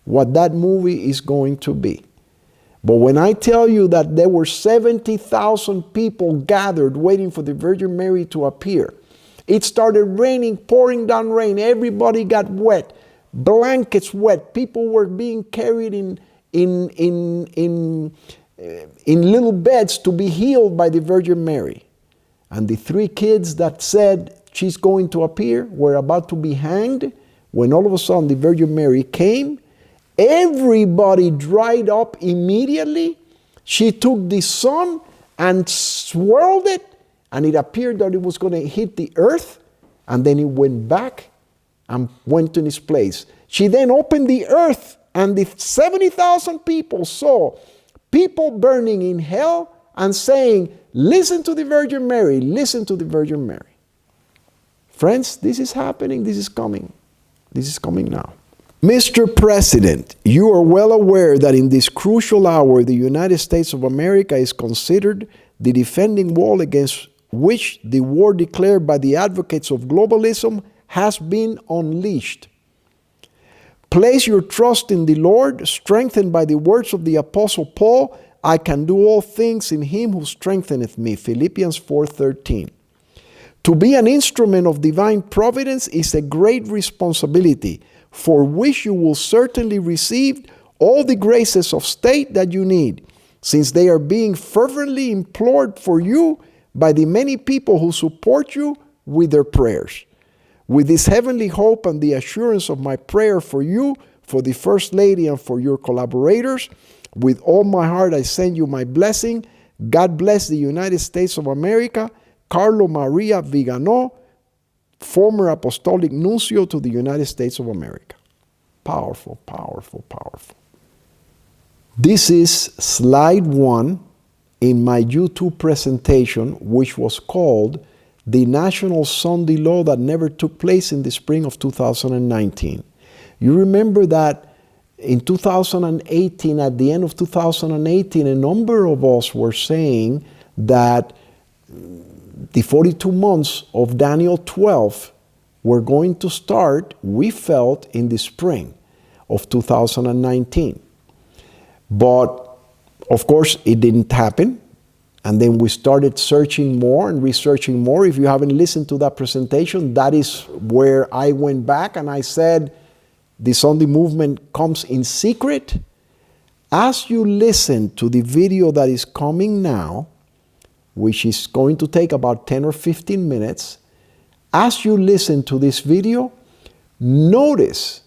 what that movie is going to be. But when I tell you that there were 70,000 people gathered waiting for the Virgin Mary to appear, it started raining, pouring down rain. Everybody got wet. Blankets wet. People were being carried in little beds to be healed by the Virgin Mary. And the 3 kids that said she's going to appear were about to be hanged when all of a sudden the Virgin Mary came. Everybody dried up immediately. She took the sun and swirled it, and it appeared that it was going to hit the earth, and then it went back and went in its place. She then opened the earth And the 70,000 people saw people burning in hell and saying, listen to the Virgin Mary, listen to the Virgin Mary. Friends, this is happening, this is coming. This is coming now. Mr. President, you are well aware that in this crucial hour, the United States of America is considered the defending wall against which the war declared by the advocates of globalism has been unleashed. Place your trust in the Lord, strengthened by the words of the Apostle Paul, I can do all things in him who strengtheneth me, Philippians 4:13. To be an instrument of divine providence is a great responsibility, for which you will certainly receive all the graces of state that you need, since they are being fervently implored for you by the many people who support you with their prayers. With this heavenly hope and the assurance of my prayer for you, for the First Lady, and for your collaborators, with all my heart I send you my blessing. God bless the United States of America. Carlo Maria Viganó, former Apostolic Nuncio to the United States of America. Powerful, powerful, powerful. This is slide 1 in my YouTube presentation, which was called The National Sunday Law That Never Took Place in the Spring of 2019. You remember that in 2018, at the end of 2018, a number of us were saying that the 42 months of Daniel 12 were going to start, we felt, in the spring of 2019. But, of course, it didn't happen. And then we started searching more and researching more. If you haven't listened to that presentation, that is where I went back and I said, the Sunday movement comes in secret. As you listen to the video that is coming now, which is going to take about 10 or 15 minutes, as you listen to this video, notice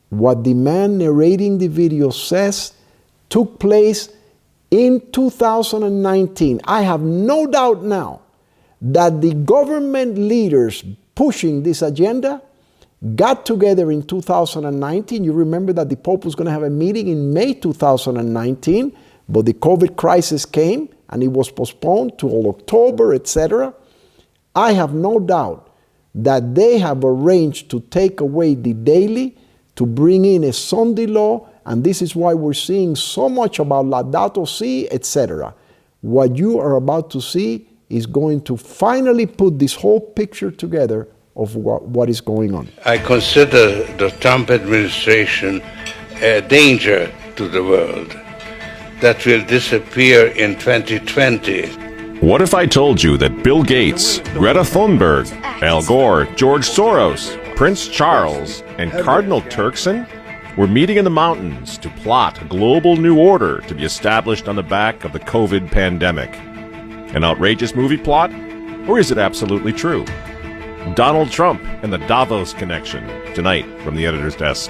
what the man narrating the video says took place in 2019. I have no doubt now that the government leaders pushing this agenda got together in 2019. You remember that the Pope was going to have a meeting in May 2019, but the COVID crisis came and it was postponed to October, etc. I have no doubt that they have arranged to take away the daily, to bring in a Sunday law, and this is why we're seeing so much about Laudato Si, etc. What you are about to see is going to finally put this whole picture together of what is going on. I consider the Trump administration a danger to the world that will disappear in 2020. What if I told you that Bill Gates, Greta Thunberg, Al Gore, George Soros, Prince Charles, and Cardinal Turkson were meeting in the mountains to plot a global new order to be established on the back of the COVID pandemic? An outrageous movie plot? Or is it absolutely true? Donald Trump and the Davos connection, tonight from the editor's desk.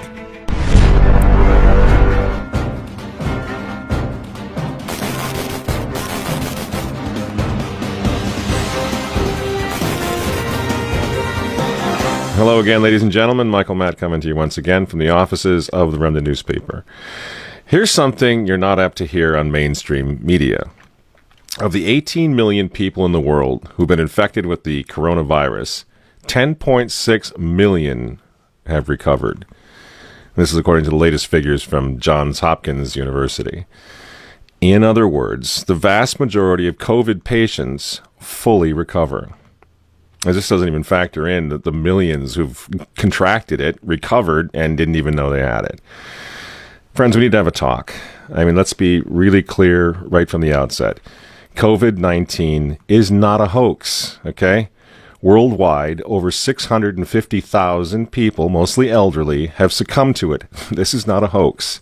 Hello again, ladies and gentlemen. Michael Matt coming to you once again from the offices of the Remnant newspaper. Here's something you're not apt to hear on mainstream media. Of the 18 million people in the world who've been infected with the coronavirus, 10.6 million have recovered. This is according to the latest figures from Johns Hopkins University. In other words, the vast majority of COVID patients fully recover. This doesn't even factor in the millions who've contracted it, recovered, and didn't even know they had it. Friends, we need to have a talk. I mean, let's be really clear right from the outset. COVID-19 is not a hoax, okay? Worldwide, over 650,000 people, mostly elderly, have succumbed to it. This is not a hoax.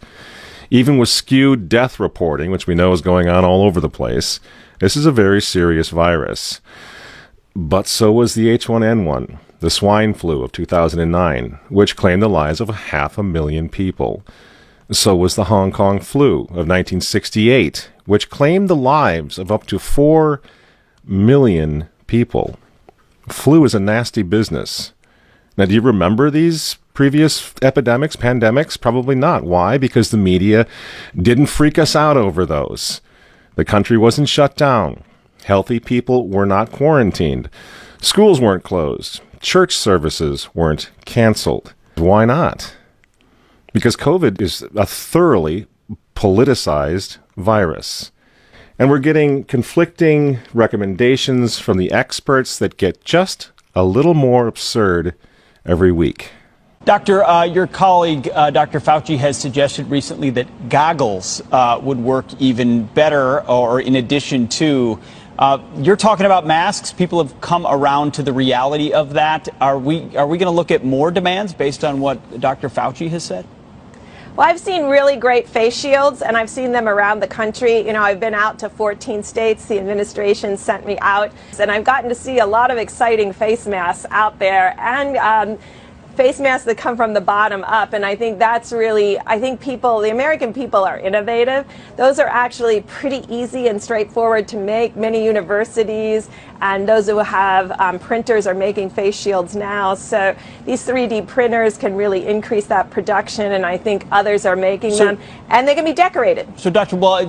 Even with skewed death reporting, which we know is going on all over the place, this is a very serious virus. But so was the H1N1, the swine flu of 2009, which claimed the lives of 500,000 people. So was the Hong Kong flu of 1968, which claimed the lives of up to 4 million people. Flu is a nasty business. Now, do you remember these previous epidemics, pandemics? Probably not. Why? Because the media didn't freak us out over those. The country wasn't shut down. Healthy people were not quarantined. Schools weren't closed. Church services weren't canceled. Why not? Because COVID is a thoroughly politicized virus. And we're getting conflicting recommendations from the experts that get just a little more absurd every week. Doctor, your colleague, Dr. Fauci, has suggested recently that goggles would work even better, or in addition to. You're talking about masks. People have come around to the reality of that. Are we going to look at more demands based on what Dr. Fauci has said? Well, I've seen really great face shields, and I've seen them around the country. You know, I've been out to 14 states. The administration sent me out, and I've gotten to see a lot of exciting face masks out there, and face masks that come from the bottom up. And I think that's really, the American people are innovative. Those are actually pretty easy and straightforward to make. Many universities and those who have printers are making face shields now. So these 3D printers can really increase that production, and I think others are making them, and they can be decorated. So, Doctor, well,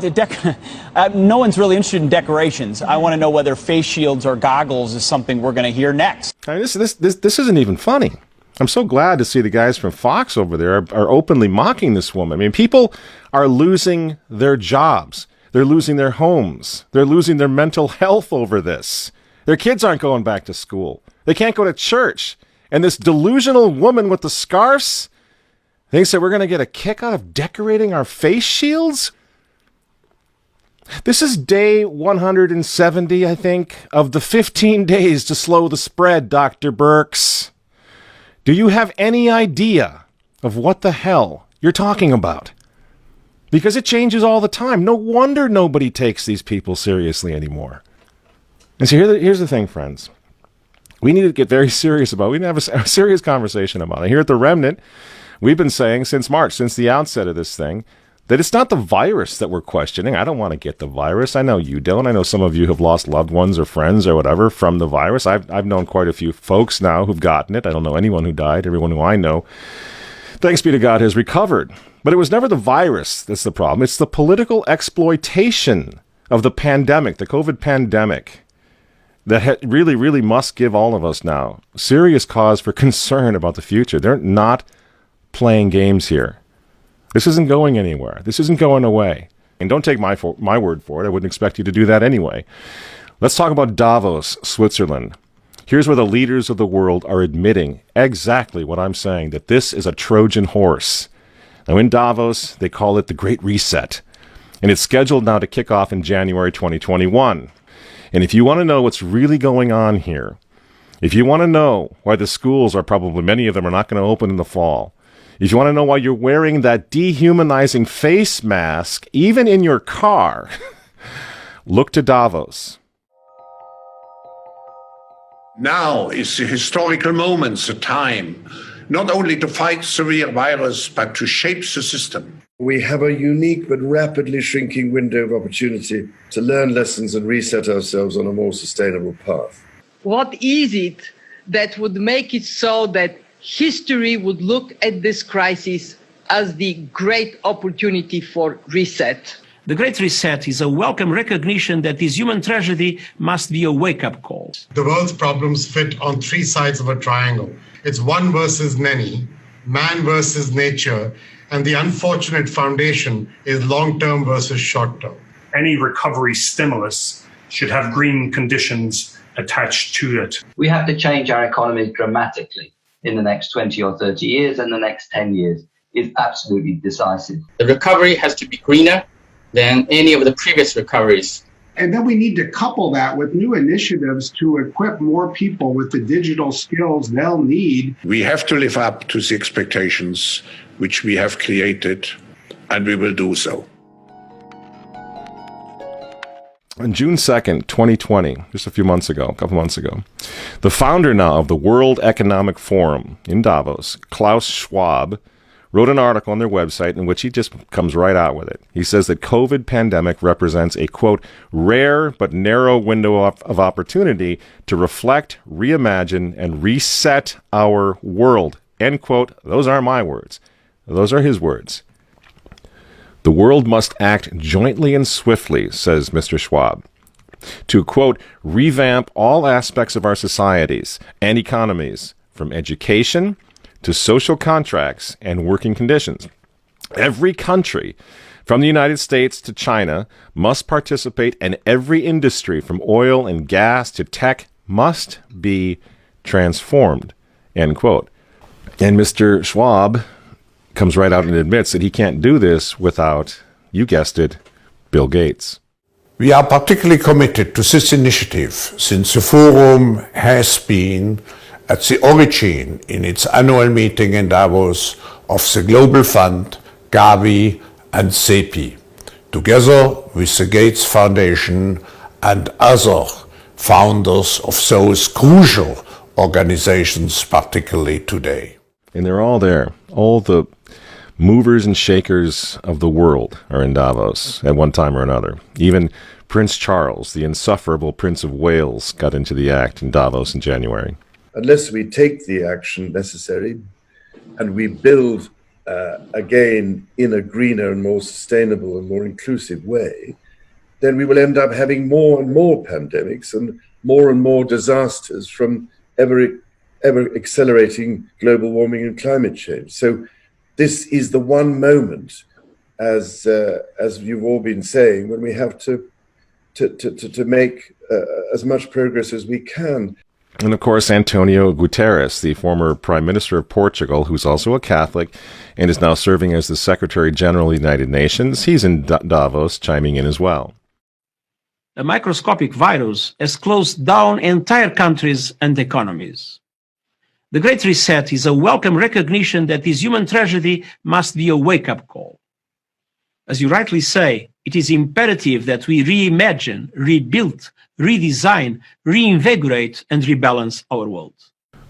no one's really interested in decorations. I want to know whether face shields or goggles is something we're going to hear next. I mean, this isn't even funny. I'm so glad to see the guys from Fox over there are openly mocking this woman. I mean, people are losing their jobs. They're losing their homes. They're losing their mental health over this. Their kids aren't going back to school. They can't go to church. And this delusional woman with the scarves thinks that we're going to get a kick out of decorating our face shields? This is day 170, I think, of the 15 days to slow the spread, Dr. Birx. Do you have any idea of what the hell you're talking about? Because it changes all the time. No wonder nobody takes these people seriously anymore. And so here's the thing, friends. We need to get very serious about it. We need to have a serious conversation about it. Here at The Remnant, we've been saying since March, since the outset of this thing, that it's not the virus that we're questioning. I don't want to get the virus. I know you don't. I know some of you have lost loved ones or friends or whatever from the virus. I've known quite a few folks now who've gotten it. I don't know anyone who died. Everyone who I know, thanks be to God, has recovered. But it was never the virus that's the problem. It's the political exploitation of the pandemic, the COVID pandemic, that really, really must give all of us now serious cause for concern about the future. They're not playing games here. This isn't going anywhere. This isn't going away. And don't take my word for it. I wouldn't expect you to do that anyway. Let's talk about Davos, Switzerland. Here's where the leaders of the world are admitting exactly what I'm saying, that this is a Trojan horse. Now, in Davos, they call it the Great Reset. And it's scheduled now to kick off in January 2021. And if you want to know what's really going on here, if you want to know why the schools are probably, many of them are not going to open in the fall, if you want to know why you're wearing that dehumanizing face mask, even in your car, look to Davos. Now is the historical moment, the time, not only to fight severe virus, but to shape the system. We have a unique but rapidly shrinking window of opportunity to learn lessons and reset ourselves on a more sustainable path. What is it that would make it so that history would look at this crisis as the great opportunity for reset? The Great Reset is a welcome recognition that this human tragedy must be a wake-up call. The world's problems fit on three sides of a triangle. It's one versus many, man versus nature, and the unfortunate foundation is long-term versus short-term. Any recovery stimulus should have green conditions attached to it. We have to change our economies dramatically in the next 20 or 30 years, and the next 10 years is absolutely decisive. The recovery has to be greener than any of the previous recoveries. And then we need to couple that with new initiatives to equip more people with the digital skills they'll need. We have to live up to the expectations which we have created, and we will do so. On June 2nd, 2020, just a couple months ago, the founder now of the World Economic Forum in Davos, Klaus Schwab, wrote an article on their website in which he just comes right out with it. He says that COVID pandemic represents a, quote, rare but narrow window of opportunity to reflect, reimagine, and reset our world, end quote. Those aren't my words. Those are his words. The world must act jointly and swiftly, says Mr. Schwab, to, quote, revamp all aspects of our societies and economies, from education to social contracts and working conditions. Every country, from the United States to China, must participate, and every industry, from oil and gas to tech, must be transformed, end quote. And Mr. Schwab comes right out and admits that he can't do this without, you guessed it, Bill Gates. We are particularly committed to this initiative since the forum has been at the origin in its annual meeting in Davos of the Global Fund, Gavi and CEPI, together with the Gates Foundation and other founders of those crucial organizations, particularly today. And they're all there. All the movers and shakers of the world are in Davos at one time or another. Even Prince Charles, the insufferable Prince of Wales, got into the act in Davos in January. Unless we take the action necessary and we build again in a greener and more sustainable and more inclusive way, then we will end up having more and more pandemics and more disasters from ever accelerating global warming and climate change. So this is the one moment, as you've all been saying, when we have to make as much progress as we can. And of course, Antonio Guterres, the former Prime Minister of Portugal, who's also a Catholic and is now serving as the Secretary General of the United Nations, he's in Davos chiming in as well. A microscopic virus has closed down entire countries and economies. The Great Reset is a welcome recognition that this human tragedy must be a wake-up call. As you rightly say, it is imperative that we reimagine, rebuild, redesign, reinvigorate, and rebalance our world.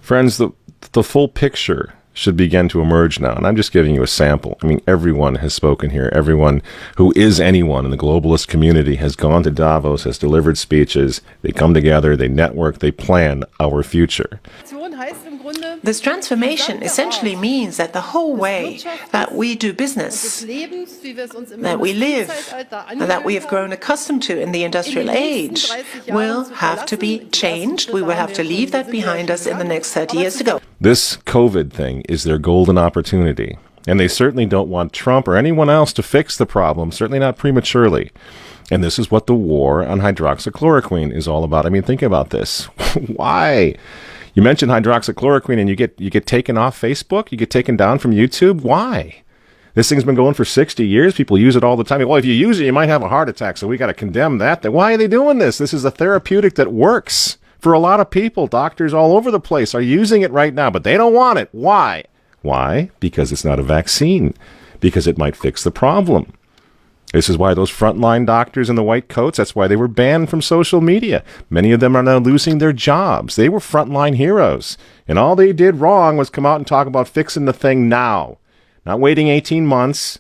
Friends, the full picture should begin to emerge now, and I'm just giving you a sample. I mean, everyone has spoken here. Everyone who is anyone in the globalist community has gone to Davos, has delivered speeches. They come together, they network, they plan our future. This transformation essentially means that the whole way that we do business, that we live, and that we have grown accustomed to in the industrial age will have to be changed. We will have to leave that behind us in the next 30 years to go. This COVID thing is their golden opportunity, and they certainly don't want Trump or anyone else to fix the problem, certainly not prematurely. And this is what the war on hydroxychloroquine is all about. I mean, think about this. Why? You mentioned hydroxychloroquine and you get taken off Facebook, you get taken down from YouTube. Why? This thing's been going for 60 years. People use it all the time. Well, if you use it, you might have a heart attack, so we got to condemn that. Why are they doing this? This is a therapeutic that works for a lot of people. Doctors all over the place are using it right now, but they don't want it. Why? Why? Because it's not a vaccine. Because it might fix the problem. This is why those frontline doctors in the white coats, that's why they were banned from social media. Many of them are now losing their jobs. They were frontline heroes. And all they did wrong was come out and talk about fixing the thing now. Not waiting 18 months.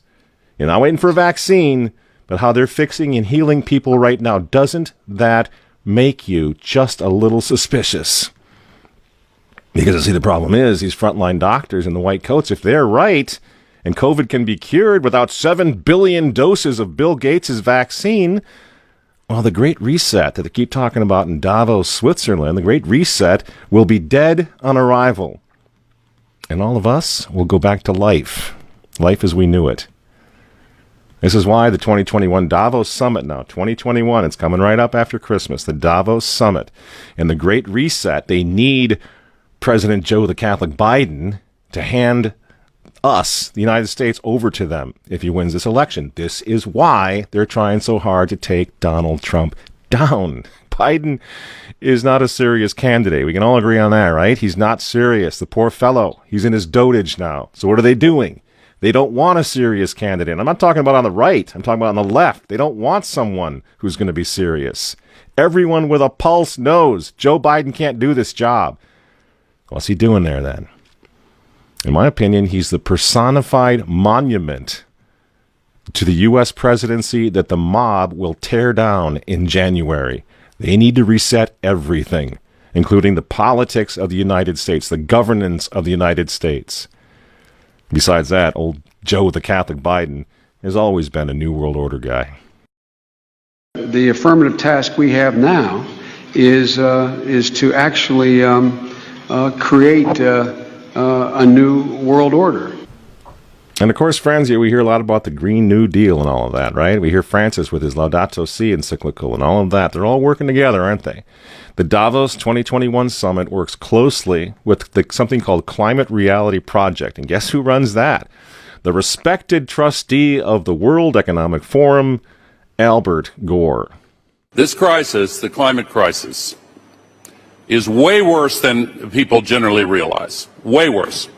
You're not waiting for a vaccine. But how they're fixing and healing people right now. Doesn't that make you just a little suspicious? Because, see, the problem is these frontline doctors in the white coats, if they're right, and COVID can be cured without 7 billion doses of Bill Gates' vaccine, well, the Great Reset that they keep talking about in Davos, Switzerland, the Great Reset will be dead on arrival. And all of us will go back to life as we knew it. This is why the 2021 Davos Summit now, 2021, it's coming right up after Christmas, the Davos Summit. And the Great Reset, they need President Joe the Catholic Biden to hand us, the United States, over to them if he wins this election. This is why they're trying so hard to take Donald Trump down. Biden is not a serious candidate. We can all agree on that, right? He's not serious. The poor fellow, he's in his dotage now. So what are they doing? They don't want a serious candidate. I'm not talking about on the right. I'm talking about on the left. They don't want someone who's going to be serious. Everyone with a pulse knows Joe Biden can't do this job. What's he doing there then? In my opinion, he's the personified monument to the U.S. presidency that the mob will tear down in January. They need to reset everything. including the politics of the United States, the governance of the United States. Besides that, old Joe the Catholic Biden has always been a New World Order guy. The affirmative task we have now is to actually create a new world order. And of course, friends, we hear a lot about the Green New Deal and all of that, right? We hear Francis with his Laudato Si encyclical and all of that. They're all working together, aren't they? The Davos 2021 summit works closely with something called Climate Reality Project. And guess who runs that? The respected trustee of the World Economic Forum, Albert Gore. This crisis, the climate crisis, is way worse than people generally realize. Way worse.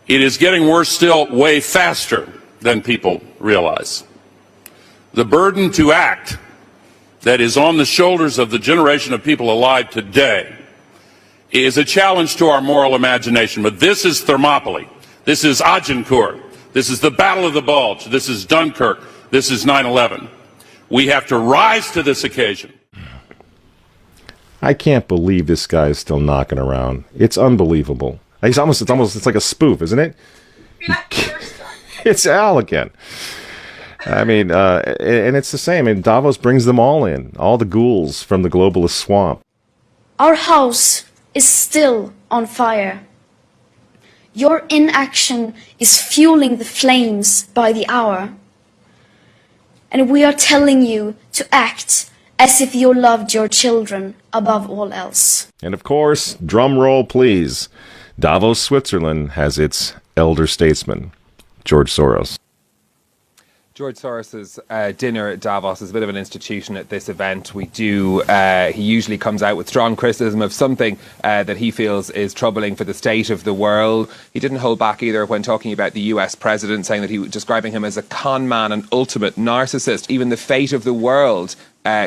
It is getting worse still way faster than people realize. The burden to act that is on the shoulders of the generation of people alive today is a challenge to our moral imagination. But this is Thermopylae. This is Agincourt. This is the Battle of the Bulge. This is Dunkirk. This is 9/11. We have to rise to this occasion. I can't believe this guy is still knocking around. It's unbelievable. It's like a spoof, isn't it? It's Al again. I mean, and it's the same. And Davos brings them all in, all the ghouls from the globalist swamp. Our house is still on fire. Your inaction is fueling the flames by the hour. And we are telling you to act as if you loved your children above all else. And of course, drum roll please, Davos, Switzerland has its elder statesman, George Soros. George Soros's dinner at Davos is a bit of an institution at this event. He usually comes out with strong criticism of something that he feels is troubling for the state of the world. He didn't hold back either when talking about the US president, saying that he was describing him as a con man and ultimate narcissist. Even the fate of the world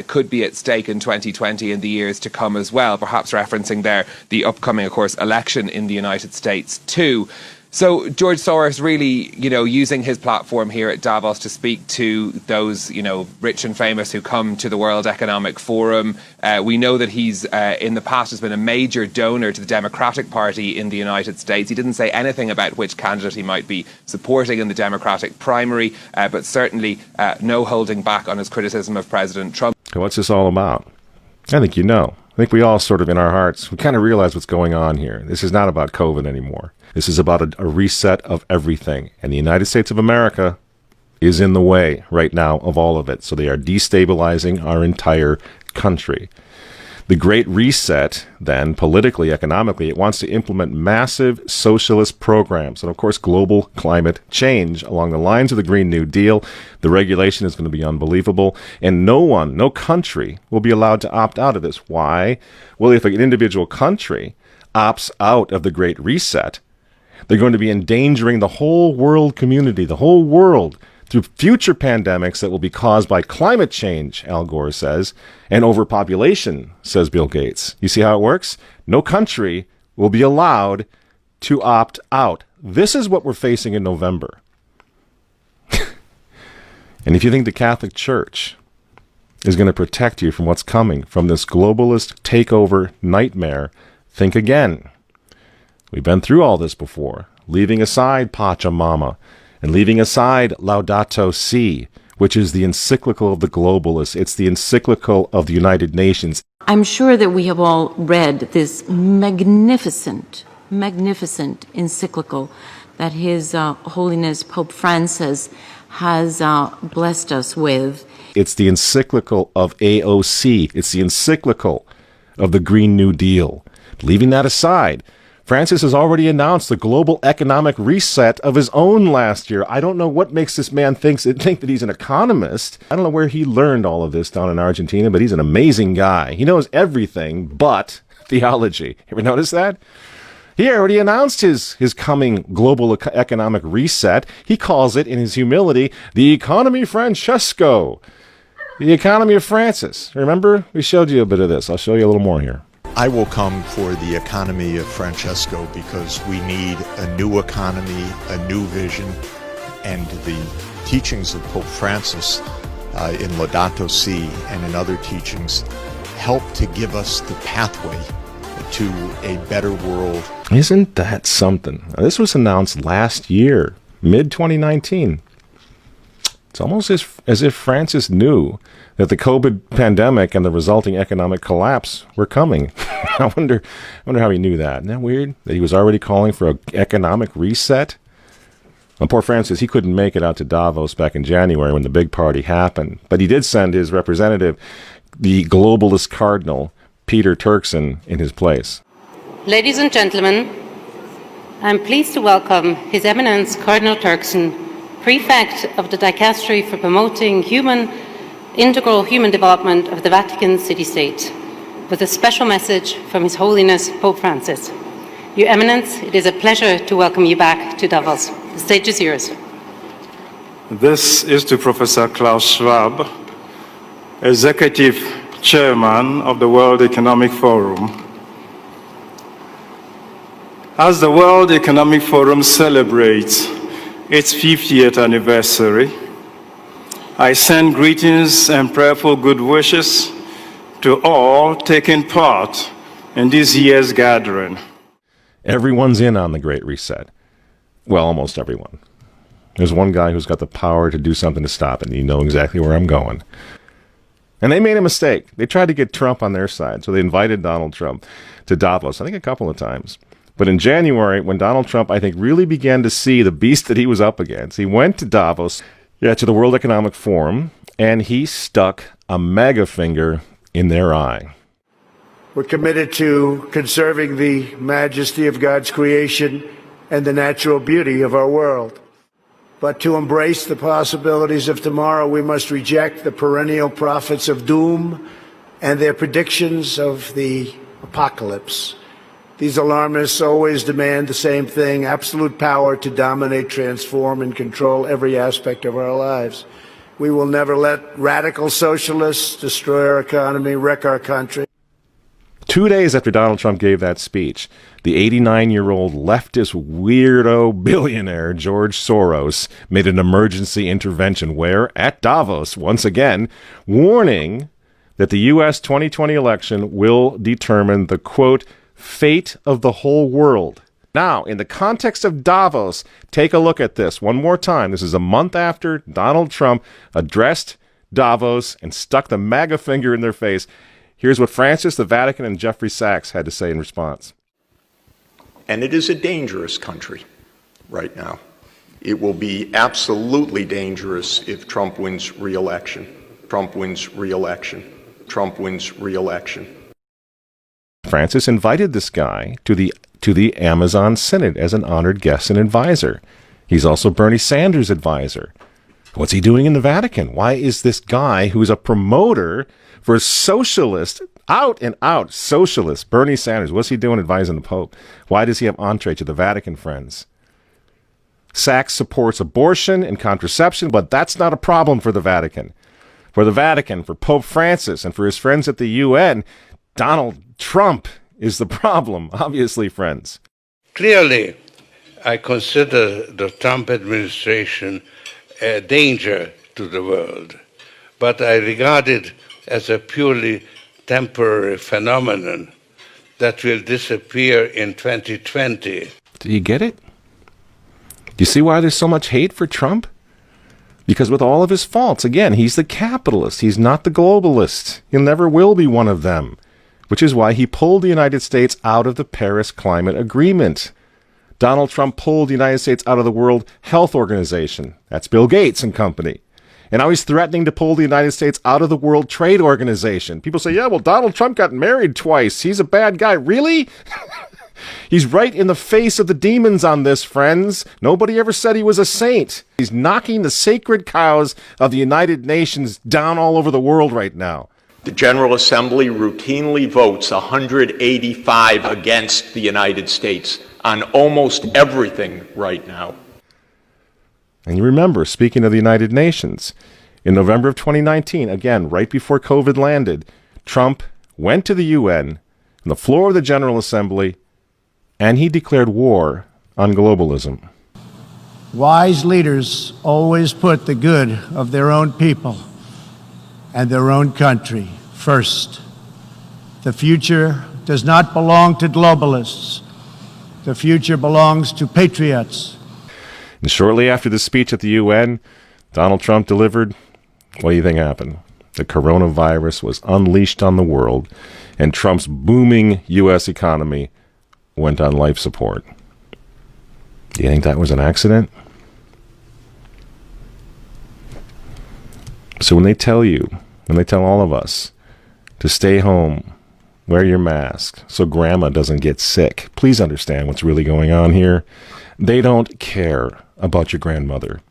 could be at stake in 2020 and the years to come as well, perhaps referencing there the upcoming, of course, election in the United States too. So George Soros really, using his platform here at Davos to speak to those, rich and famous who come to the World Economic Forum. We know that he's, in the past, has been a major donor to the Democratic Party in the United States. He didn't say anything about which candidate he might be supporting in the Democratic primary, but certainly no holding back on his criticism of President Trump. What's this all about? I think I think we all sort of in our hearts, we kind of realize what's going on here. This is not about COVID anymore. This is about a reset of everything. And the United States of America is in the way right now of all of it. So they are destabilizing our entire country. The Great Reset, then, politically, economically, it wants to implement massive socialist programs and, of course, global climate change along the lines of the Green New Deal. The regulation is going to be unbelievable, and no country will be allowed to opt out of this. Why? Well, if an individual country opts out of the Great Reset, they're going to be endangering the whole world community, the whole world, through future pandemics that will be caused by climate change, Al Gore says, and overpopulation, says Bill Gates. You see how it works? No country will be allowed to opt out. This is what we're facing in November. And if you think the Catholic Church is going to protect you from what's coming, from this globalist takeover nightmare, think again. We've been through all this before, leaving aside Pachamama, and leaving aside Laudato Si, which is the encyclical of the globalists. It's the encyclical of the United Nations. I'm sure that we have all read this magnificent encyclical that His Holiness Pope Francis has blessed us with. It's the encyclical of AOC. It's the encyclical of the Green New Deal. Leaving that aside, Francis has already announced the global economic reset of his own last year. I don't know what makes this man think that he's an economist. I don't know where he learned all of this down in Argentina, but he's an amazing guy. He knows everything but theology. Ever notice that? He already announced his coming global economic reset. He calls it, in his humility, the economy Francesco, the economy of Francis. Remember? We showed you a bit of this. I'll show you a little more here. I will come for the economy of Francesco because we need a new economy, a new vision, and the teachings of Pope Francis in Laudato Si and in other teachings help to give us the pathway to a better world. Isn't that something? Now, this was announced last year, mid-2019. It's almost as if Francis knew that the COVID pandemic and the resulting economic collapse were coming. I wonder how he knew that. Isn't that weird? That he was already calling for an economic reset? Well, poor Francis, he couldn't make it out to Davos back in January when the big party happened. But he did send his representative, the globalist cardinal, Peter Turkson, in his place. Ladies and gentlemen, I'm pleased to welcome His Eminence Cardinal Turkson, Prefect of the Dicastery for Promoting Integral Human Development of the Vatican City-State, with a special message from His Holiness Pope Francis. Your Eminence, it is a pleasure to welcome you back to Davos. The stage is yours. This is to Professor Klaus Schwab, Executive Chairman of the World Economic Forum. As the World Economic Forum celebrates its 50th anniversary, I send greetings and prayerful good wishes to all taking part in this year's gathering. Everyone's in on the Great Reset. Well, almost everyone. There's one guy who's got the power to do something to stop it, and you know exactly where I'm going. And they made a mistake. They tried to get Trump on their side, so they invited Donald Trump to Davos, I think a couple of times. But in January, when Donald Trump, I think, really began to see the beast that he was up against, he went to Davos, to the World Economic Forum, and he stuck a mega finger in their eye. We're committed to conserving the majesty of God's creation and the natural beauty of our world. But to embrace the possibilities of tomorrow, we must reject the perennial prophets of doom and their predictions of the apocalypse. These alarmists always demand the same thing: absolute power to dominate, transform, and control every aspect of our lives. We will never let radical socialists destroy our economy, wreck our country. 2 days after Donald Trump gave that speech, the 89-year-old leftist weirdo billionaire George Soros made an emergency intervention where, at Davos, once again, warning that the U.S. 2020 election will determine the, quote, fate of the whole world. Now, in the context of Davos, take a look at this one more time. This is a month after Donald Trump addressed Davos and stuck the MAGA finger in their face. Here's what Francis, the Vatican, and Jeffrey Sachs had to say in response. And it is a dangerous country right now. It will be absolutely dangerous if Trump wins re-election. Trump wins re-election. Trump wins re-election. Francis invited this guy to the Amazon Synod as an honored guest and advisor. He's also Bernie Sanders' advisor. What's he doing in the Vatican? Why is this guy who's a promoter for socialist, out and out socialist, Bernie Sanders, what's he doing advising the Pope? Why does he have entree to the Vatican, friends? Sachs supports abortion and contraception, but that's not a problem for the Vatican. For the Vatican, for Pope Francis, and for his friends at the UN, Donald Trump is the problem, obviously, friends. Clearly, I consider the Trump administration a danger to the world, but I regard it as a purely temporary phenomenon that will disappear in 2020. Do you get it? Do you see why there's so much hate for Trump? Because with all of his faults, again, he's the capitalist. He's not the globalist. He never will be one of them, which is why he pulled the United States out of the Paris Climate Agreement. Donald Trump pulled the United States out of the World Health Organization. That's Bill Gates and company. And now he's threatening to pull the United States out of the World Trade Organization. People say, yeah, well, Donald Trump got married twice. He's a bad guy. Really? He's right in the face of the demons on this, friends. Nobody ever said he was a saint. He's knocking the sacred cows of the United Nations down all over the world right now. The General Assembly routinely votes 185 against the United States on almost everything right now. And you remember, speaking of the United Nations, in November of 2019, again, right before COVID landed, Trump went to the UN, on the floor of the General Assembly, and he declared war on globalism. Wise leaders always put the good of their own people and their own country first. The future does not belong to globalists. The future belongs to patriots. And shortly after the speech at the UN, Donald Trump delivered, what do you think happened? The coronavirus was unleashed on the world, and Trump's booming U.S. economy went on life support. Do you think that was an accident? So when they tell all of us to stay home, wear your mask so grandma doesn't get sick, please understand what's really going on here. They don't care about your grandmother.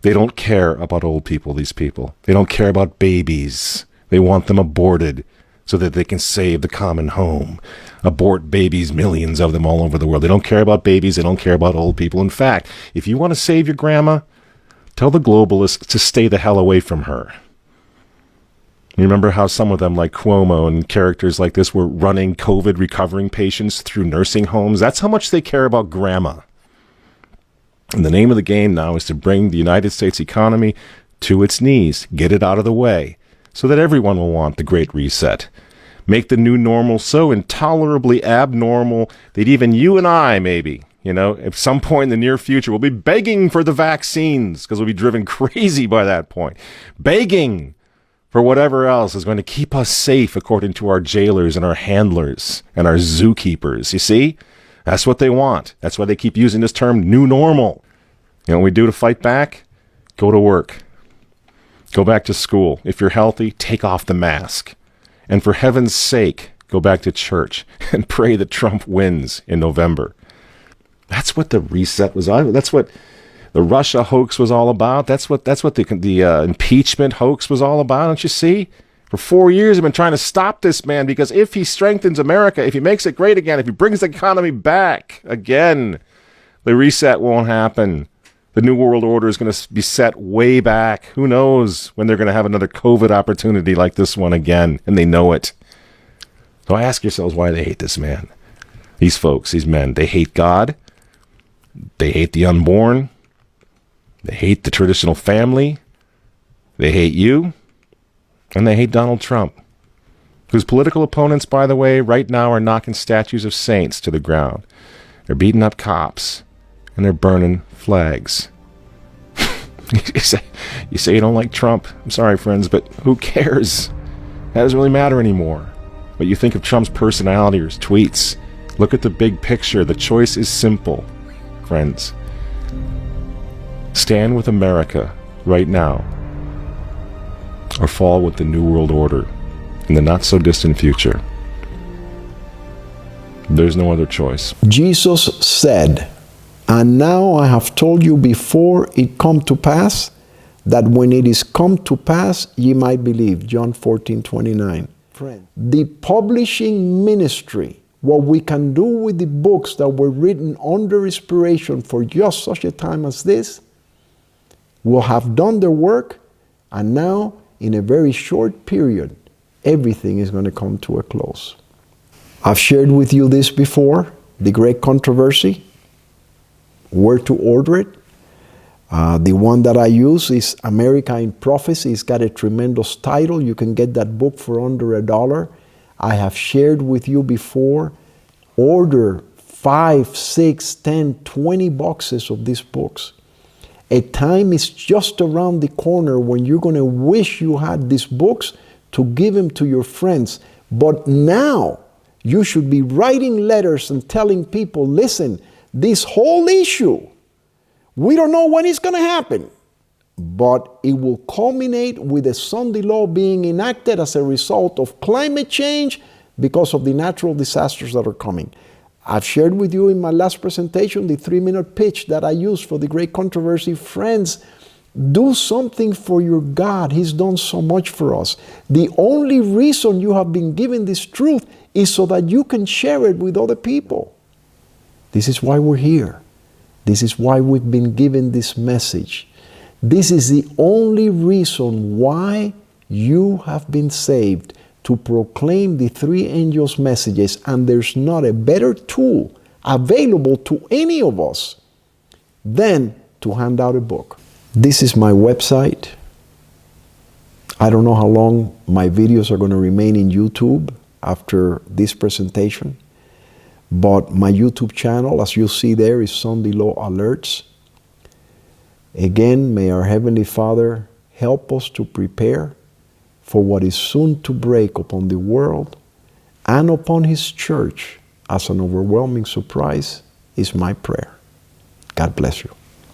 They don't care about old people, these people. They don't care about babies. They want them aborted so that they can save the common home. Abort babies, millions of them all over the world. They don't care about babies. They don't care about old people. In fact, if you want to save your grandma, tell the globalists to stay the hell away from her. You remember how some of them, like Cuomo and characters like this, were running COVID recovering patients through nursing homes? That's how much they care about grandma. And the name of the game now is to bring the United States economy to its knees, get it out of the way, so that everyone will want the Great Reset. Make the new normal so intolerably abnormal that even you and I, maybe, at some point in the near future, will be begging for the vaccines because we'll be driven crazy by that point. Begging for whatever else is going to keep us safe according to our jailers and our handlers and our zookeepers. You see? That's what they want. That's why they keep using this term, new normal. You know what we do to fight back? Go to work. Go back to school. If you're healthy, take off the mask. And for heaven's sake, go back to church and pray that Trump wins in November. That's what the reset was on. That's what the Russia hoax was all about. That's what the impeachment hoax was all about. Don't you see? For 4 years, I've been trying to stop this man because if he strengthens America, if he makes it great again, if he brings the economy back again, the reset won't happen. The New World Order is going to be set way back. Who knows when they're going to have another COVID opportunity like this one again, and they know it. So ask yourselves why they hate this man. These folks, these men, they hate God. They hate the unborn. They hate the traditional family. They hate you. And they hate Donald Trump, whose political opponents, by the way, right now are knocking statues of saints to the ground. They're beating up cops, and they're burning flags. You say you don't like Trump. I'm sorry, friends, but who cares? That doesn't really matter anymore. What you think of Trump's personality or his tweets. Look at the big picture. The choice is simple, friends. Stand with America right now, or fall with the New World Order in the not-so-distant future. There's no other choice. Jesus said, "And now I have told you before it come to pass, that when it is come to pass, ye might believe." John 14:29. The publishing ministry, what we can do with the books that were written under inspiration for just such a time as this, will have done their work, and now, in a very short period, everything is going to come to a close. I've shared with you this before, the great controversy, where to order it. The one that I use is America in Prophecy. It's got a tremendous title. You can get that book for under $1. I have shared with you before, order 5, 6, 10, 20 boxes of these books. A time is just around the corner when you're going to wish you had these books to give them to your friends. But now you should be writing letters and telling people, listen, this whole issue, we don't know when it's going to happen, but it will culminate with a Sunday law being enacted as a result of climate change because of the natural disasters that are coming. I've shared with you in my last presentation the 3-minute pitch that I used for the great controversy. Friends, do something for your God. He's done so much for us. The only reason you have been given this truth is so that you can share it with other people. This is why we're here. This is why we've been given this message. This is the only reason why you have been saved, to proclaim the 3 angels' messages, and there's not a better tool available to any of us than to hand out a book. This is my website. I don't know how long my videos are going to remain in YouTube. after this presentation. But my YouTube channel, as you see there, is Sunday Law Alerts. Again, may our Heavenly Father help us to prepare for what is soon to break upon the world and upon His church as an overwhelming surprise, is my prayer. God bless you.